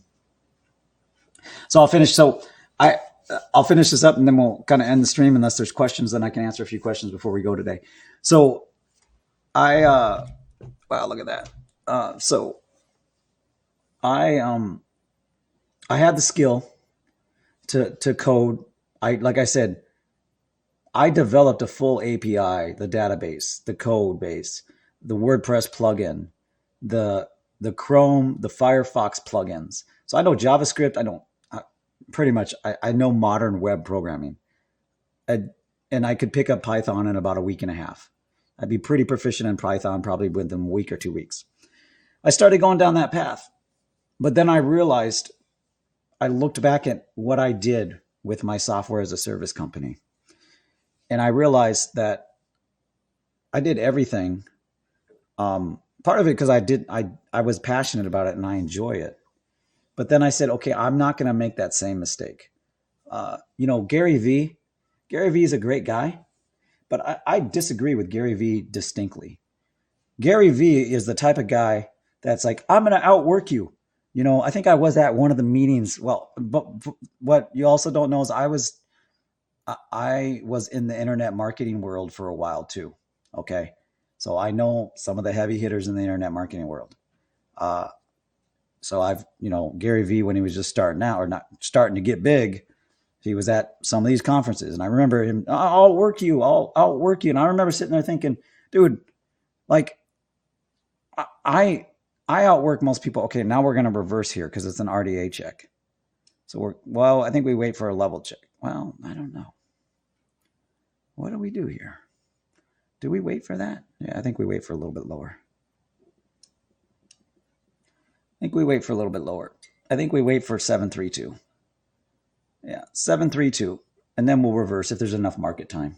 So I'll finish. So I'll finish this up and then we'll kind of end the stream unless there's questions. Then I can answer a few questions before we go today. So wow, look at that. So I had the skill to code. Like I said, I developed a full API, the database, the code base, the WordPress plugin, the Chrome, the Firefox plugins. So I know JavaScript. I know modern web programming. And I could pick up Python in about a week and a half. I'd be pretty proficient in Python probably within a week or 2 weeks. I started going down that path. But then I realized, I looked back at what I did with my software as a service company. And I realized that I did everything. Part of it because I was passionate about it and I enjoy it. But then I said, okay, I'm not going to make that same mistake. Gary Vee. Gary Vee is a great guy, but I disagree with Gary Vee distinctly. Gary Vee is the type of guy that's like, I'm going to outwork you. I think I was at one of the meetings. Well, but what you also don't know is I was in the internet marketing world for a while too. Okay. So I know some of the heavy hitters in the internet marketing world. So Gary Vee, when he was just starting out or not starting to get big, he was at some of these conferences. And I remember him, I'll work you. I'll outwork you. And I remember sitting there thinking, dude, like I outwork most people. Okay, now we're going to reverse here because it's an RDA check. So I think we wait for a level check. Well, I don't know. What do we do here? Do we wait for that? Yeah, I think we wait for a little bit lower. I think we wait for 732. Yeah, 732. And then we'll reverse if there's enough market time.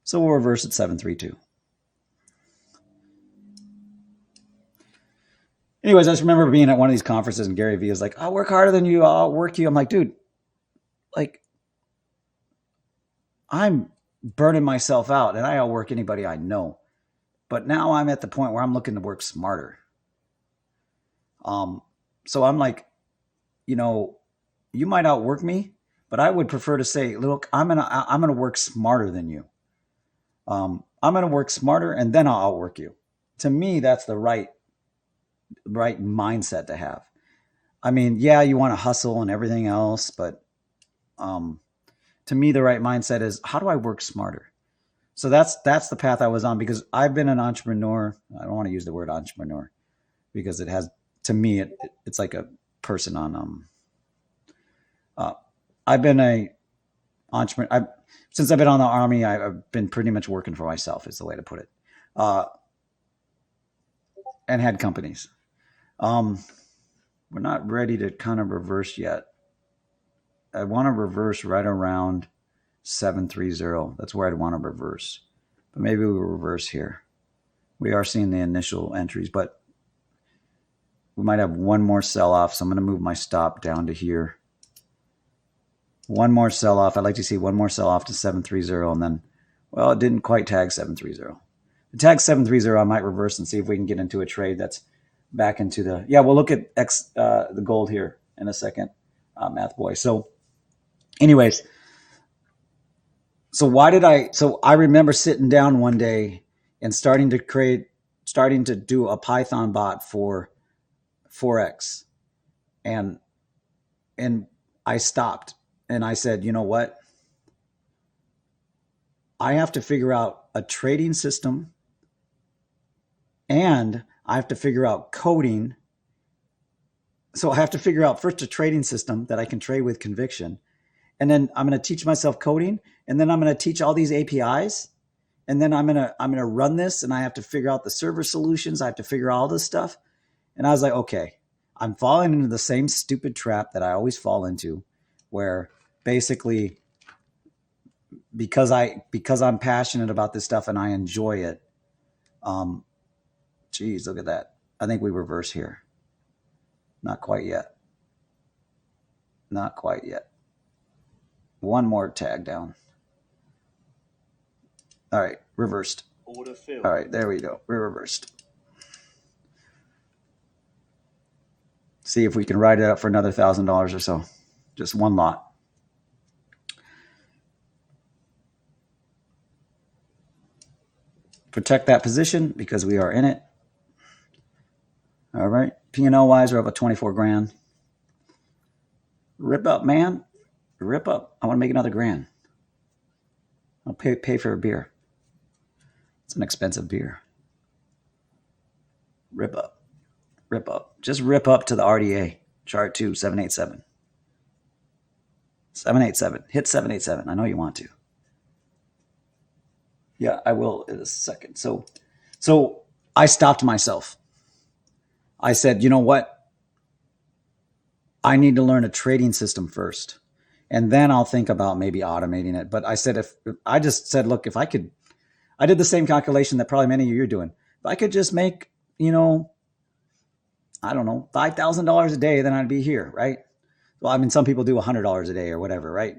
So we'll reverse at 732. Anyways, I just remember being at one of these conferences and Gary Vee is like, I'll work harder than you. I'll work you. I'm like, dude, like, I'm burning myself out and I outwork anybody I know. But now I'm at the point where I'm looking to work smarter. So I'm like, you might outwork me, but I would prefer to say, look, I'm gonna work smarter than you. I'm gonna work smarter and then I'll outwork you. To me, that's the right mindset to have. I mean, yeah, you want to hustle and everything else, but to me, the right mindset is, how do I work smarter? So that's the path I was on because I've been an entrepreneur. I don't want to use the word entrepreneur because it has, to me, it's like a person on. I've been a entrepreneur. Since I've been on the Army, I've been pretty much working for myself, is the way to put it, and had companies. We're not ready to kind of reverse yet. I want to reverse right around 730. That's where I'd want to reverse. But maybe we'll reverse here. We are seeing the initial entries, but we might have one more sell-off. So I'm going to move my stop down to here. One more sell-off. I'd like to see one more sell-off to 730. And then, well, it didn't quite tag 730. If it tags 730, I might reverse and see if we can get into a trade that's back into the, we'll look at the gold here in a second, math boy. So anyways, so I remember sitting down one day and starting to do a Python bot for Forex. And I stopped and I said, you know what? I have to figure out a trading system and I have to figure out coding. So I have to figure out first a trading system that I can trade with conviction. And then I'm going to teach myself coding. And then I'm going to teach all these APIs. And then I'm going to run this and I have to figure out the server solutions. I have to figure out all this stuff. And I was like, okay, I'm falling into the same stupid trap that I always fall into, where basically because I'm passionate about this stuff and I enjoy it. Geez, look at that. I think we reverse here. Not quite yet. Not quite yet. One more tag down. All right, reversed. Order filled. All right, there we go. We're reversed. See if we can ride it up for another $1,000 or so. Just one lot. Protect that position because we are in it. All right. PnL wise, we're up at 24 grand. Rip up, man. Rip up. I want to make another grand. I'll pay for a beer. It's an expensive beer. Rip up. Rip up. Just rip up to the RDA. Chart 2, 787. 787. Hit 787. I know you want to. Yeah, I will in a second. So I stopped myself. I said, you know what? I need to learn a trading system first. And then I'll think about maybe automating it. But I said, if I just said, look, if I could, I did the same calculation that probably many of you are doing. If I could just make, I don't know, $5,000 a day, then I'd be here, right? Well, I mean, some people do $100 a day or whatever, right?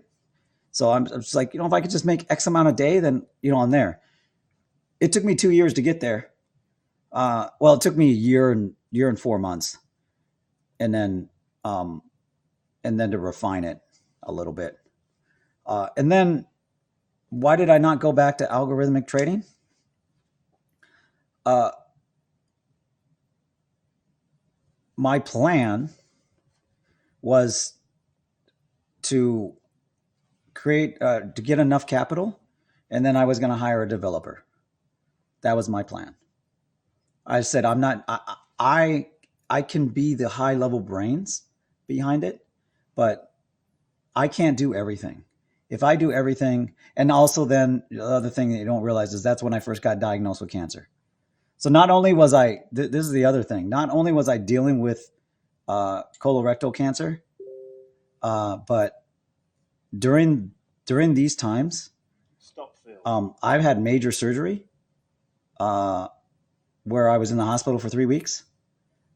So I'm just like, if I could just make X amount a day, then, I'm there. It took me 2 years to get there. Well, it took me a year and 4 months, and then to refine it a little bit. And then why did I not go back to algorithmic trading? My plan was to to get enough capital, and then I was going to hire a developer. That was my plan. I said, I'm not, I can be the high level brains behind it, but I can't do everything. If I do everything, and also then the other thing that you don't realize is that's when I first got diagnosed with cancer. So not only was this is the other thing, not only was I dealing with colorectal cancer, but during these times, Stop field. I've had major surgery where I was in the hospital for 3 weeks.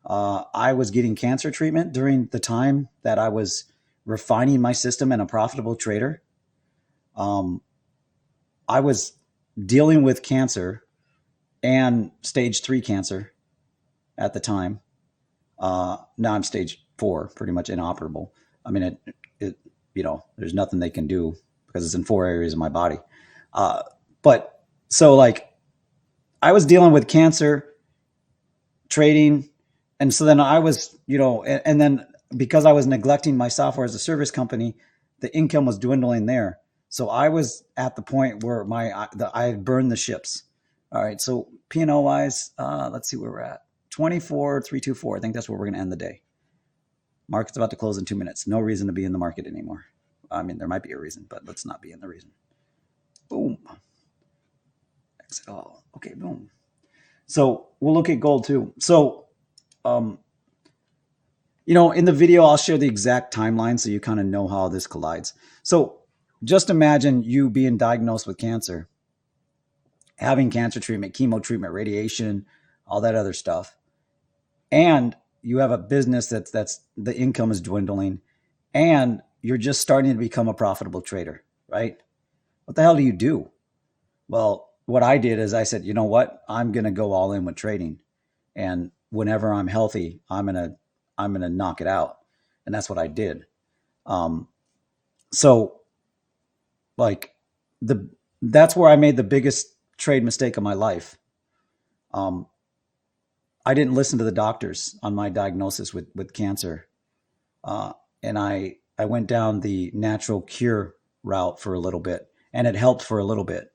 I was getting cancer treatment during the time that I was refining my system and a profitable trader. I was dealing with cancer and stage 3 cancer at the time. Now I'm stage 4, pretty much inoperable. I mean, there's nothing they can do because it's in 4 areas of my body. But so like I was dealing with cancer, trading, and so then I was, and then because I was neglecting my software as a service company, the income was dwindling there. So I was at the point where I had burned the ships. All right. So PnL wise, let's see where we're at. 24,324. I think that's where we're going to end the day. Market's about to close in 2 minutes. No reason to be in the market anymore. I mean, there might be a reason, but let's not be in the reason. Boom. Exit all. Okay, boom. So we'll look at gold too. So, in the video, I'll share the exact timeline so you kind of know how this collides. So just imagine you being diagnosed with cancer, having cancer treatment, chemo treatment, radiation, all that other stuff. And you have a business that's the income is dwindling and you're just starting to become a profitable trader, right? What the hell do you do? Well, what I did is I said, you know what? I'm going to go all in with trading. And whenever I'm healthy, I'm going to knock it out. And that's what I did. So like that's where I made the biggest trade mistake of my life. I didn't listen to the doctors on my diagnosis with cancer. And I went down the natural cure route for a little bit, and it helped for a little bit.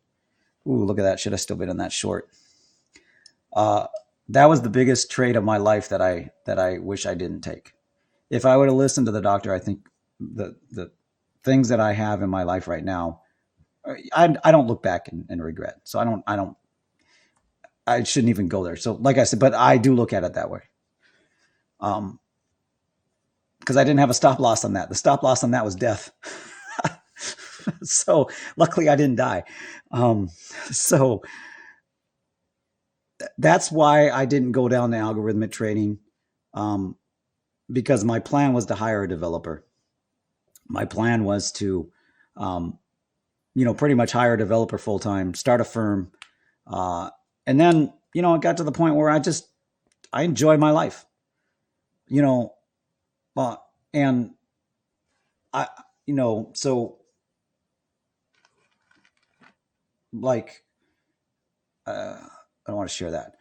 Ooh, look at that. Should have still been in that short. That was the biggest trade of my life that I wish I didn't take. If I would have listened to the doctor, I think the things that I have in my life right now, I don't look back and regret. So I shouldn't even go there. So like I said, but I do look at it that way. Because I didn't have a stop loss on that. The stop loss on that was death. So luckily I didn't die. So that's why I didn't go down the algorithmic trading, because my plan was to hire a developer. My plan was to, pretty much hire a developer full time, start a firm, and then it got to the point where I enjoy my life, and I, so like, I don't want to share that.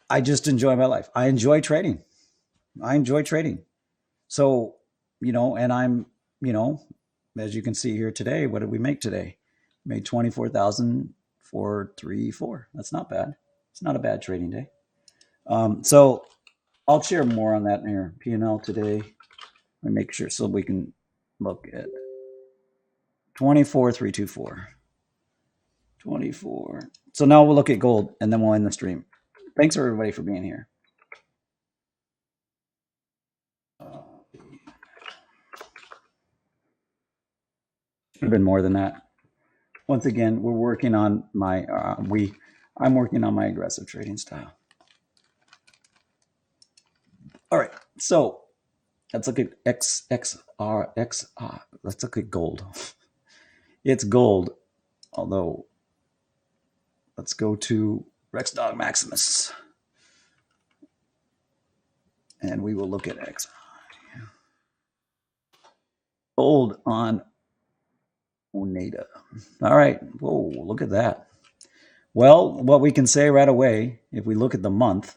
I just enjoy my life. I enjoy trading. So, and I'm, as you can see here today, what did we make today? Made 24,434. That's not bad. It's not a bad trading day. So I'll share more on that in here. PnL today. Let me make sure so we can look at 24,324. 24. So now we'll look at gold and then we'll end the stream. Thanks everybody for being here. Should have been more than that. Once again, we're working on my I'm working on my aggressive trading style. All right, so let's look at XXRXR. Let's look at gold. It's gold, although let's go to Rex Dog Maximus, and we will look at X. Gold on Oneida. All right. Whoa, look at that. Well, what we can say right away, if we look at the month,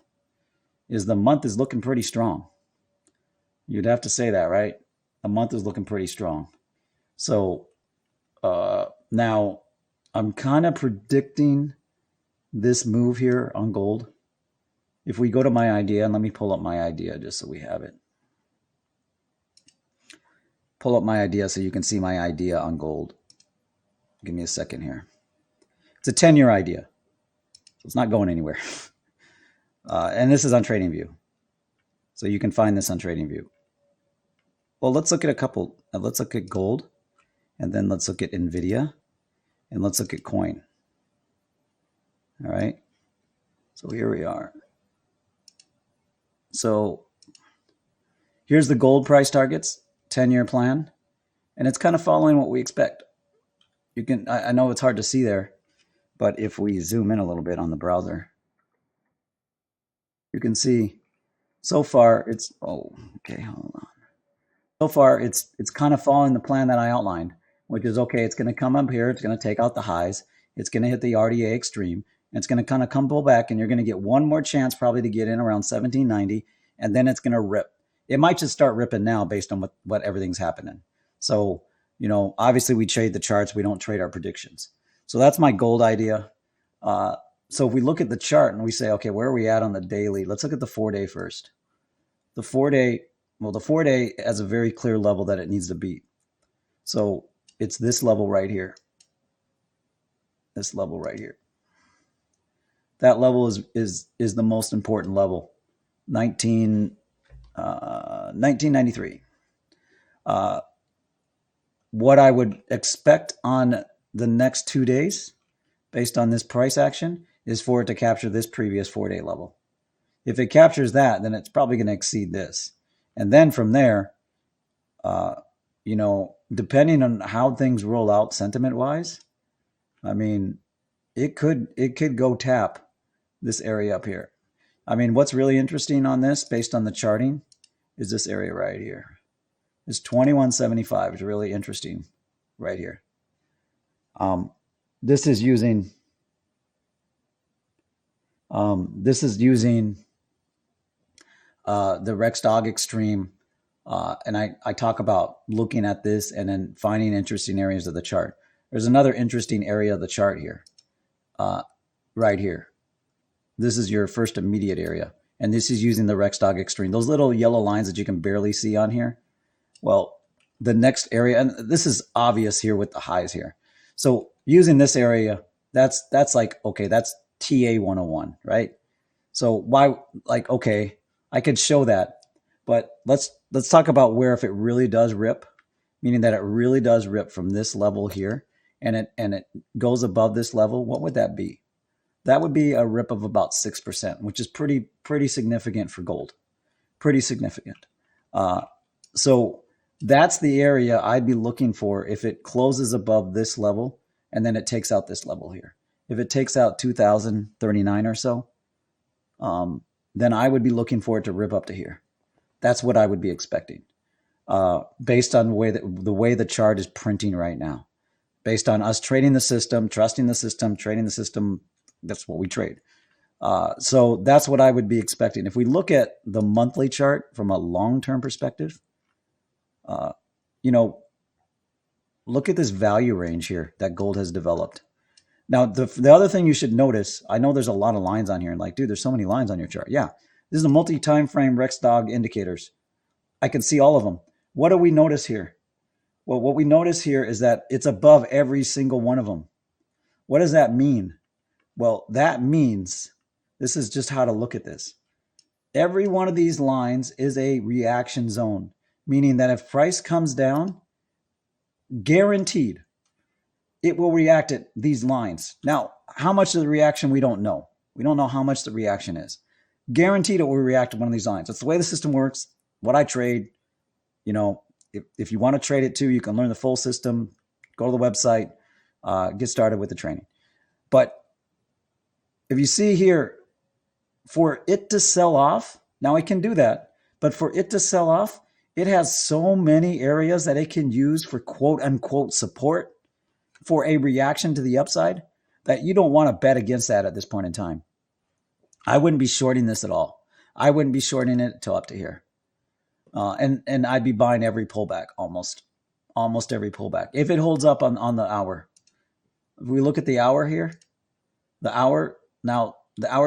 is the month is looking pretty strong. You'd have to say that, right? The month is looking pretty strong. So now I'm kind of predicting this move here on gold. If we go to my idea, and let me pull up my idea just so we have it. Pull up my idea so you can see my idea on gold. Give me a second here. It's a 10-year idea. So it's not going anywhere. And this is on TradingView. So you can find this on TradingView. Well, let's look at a couple. Let's look at gold. And then let's look at NVIDIA. And let's look at coin. All right. So here we are. So here's the gold price targets, 10-year plan. And it's kind of following what we expect. You can, I know it's hard to see there, but if we zoom in a little bit on the browser, you can see so far it's, oh, okay, hold on. So far it's kind of following the plan that I outlined, which is, okay, it's going to come up here, it's going to take out the highs, it's going to hit the RDA extreme, and it's going to kind of come pull back, and you're going to get one more chance probably to get in around 1790, and then it's going to rip. It might just start ripping now based on what everything's happening. So, you know, obviously we trade the charts. We don't trade our predictions. So that's my gold idea. So if we look at the chart and we say, okay, where are we at on the daily? Let's look at the 4-day first. The 4-day, well, the 4-day has a very clear level that it needs to beat. So it's this level right here. This level right here. That level is the most important level. 1993. What I would expect on the next 2 days, based on this price action, is for it to capture this previous 4-day level. If it captures that, then it's probably going to exceed this. And then from there, you know, depending on how things roll out sentiment-wise, I mean, it could go tap this area up here. I mean, what's really interesting on this, based on the charting, is this area right here. This 2175 is really interesting right here. This is using the Rex Dog Extreme, and I talk about looking at this and then finding interesting areas of the chart. There's another interesting area of the chart here, right here. This is your first immediate area, and this is using the Rex Dog Extreme. Those little yellow lines that you can barely see on here. Well, the next area, and this is obvious here with the highs here. So using this area, that's like, okay, that's TA 101, right? So why, like, okay, I could show that, but let's talk about where if it really does rip, meaning that it really does rip from this level here, and it goes above this level. What would that be? That would be a rip of about 6%, which is pretty significant for gold. Pretty significant. So that's the area I'd be looking for if it closes above this level and then it takes out this level here. If it takes out 2039 or so, then I would be looking for it to rip up to here. That's what I would be expecting, based on the way the chart is printing right now. Based on us trading the system, trusting the system, trading the system, that's what we trade. So that's what I would be expecting. If we look at the monthly chart from a long-term perspective, you know, look at this value range here that gold has developed. Now, the other thing you should notice, I know there's a lot of lines on here, and like, dude, there's so many lines on your chart. Yeah, this is a multi-time frame Rex Dog indicators. I can see all of them. What do we notice here? Well, what we notice here is that it's above every single one of them. What does that mean? Well, that means, this is just how to look at this. Every one of these lines is a reaction zone, meaning that if price comes down, guaranteed, it will react at these lines. Now, how much of the reaction we don't know. We don't know how much the reaction is. Guaranteed it will react to one of these lines. That's the way the system works. What I trade, if you want to trade it too, you can learn the full system. Go to the website, get started with the training. But if you see here, for it to sell off, now it can do that, but for it to sell off, it has so many areas that it can use for quote unquote support for a reaction to the upside that you don't want to bet against that at this point in time. I wouldn't be shorting this at all. I wouldn't be shorting it till up to here. And I'd be buying every pullback, almost every pullback. If it holds up on the hour. If we look at the hour here, the hour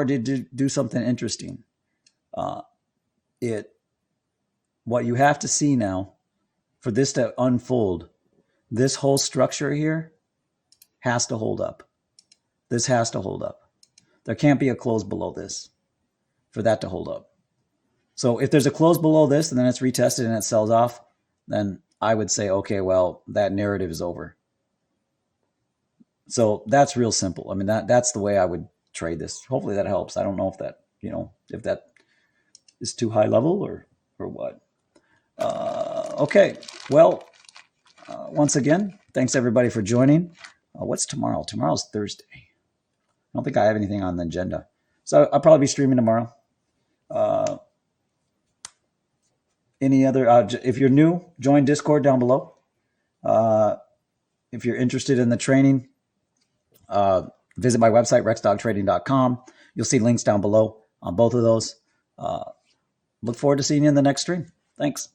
did do something interesting. What you have to see now for this to unfold, this whole structure here has to hold up. This has to hold up. There can't be a close below this for that to hold up. So if there's a close below this and then it's retested and it sells off, then I would say, okay, well, that narrative is over. So that's real simple. I mean, that's the way I would trade this. Hopefully that helps. I don't know if that, if that is too high level or what. Okay. Well, once again, thanks everybody for joining. What's tomorrow? Tomorrow's Thursday. I don't think I have anything on the agenda. So I'll probably be streaming tomorrow. Any other, if you're new, join Discord down below. If you're interested in the training, visit my website, rexdogtrading.com. You'll see links down below on both of those. Look forward to seeing you in the next stream. Thanks.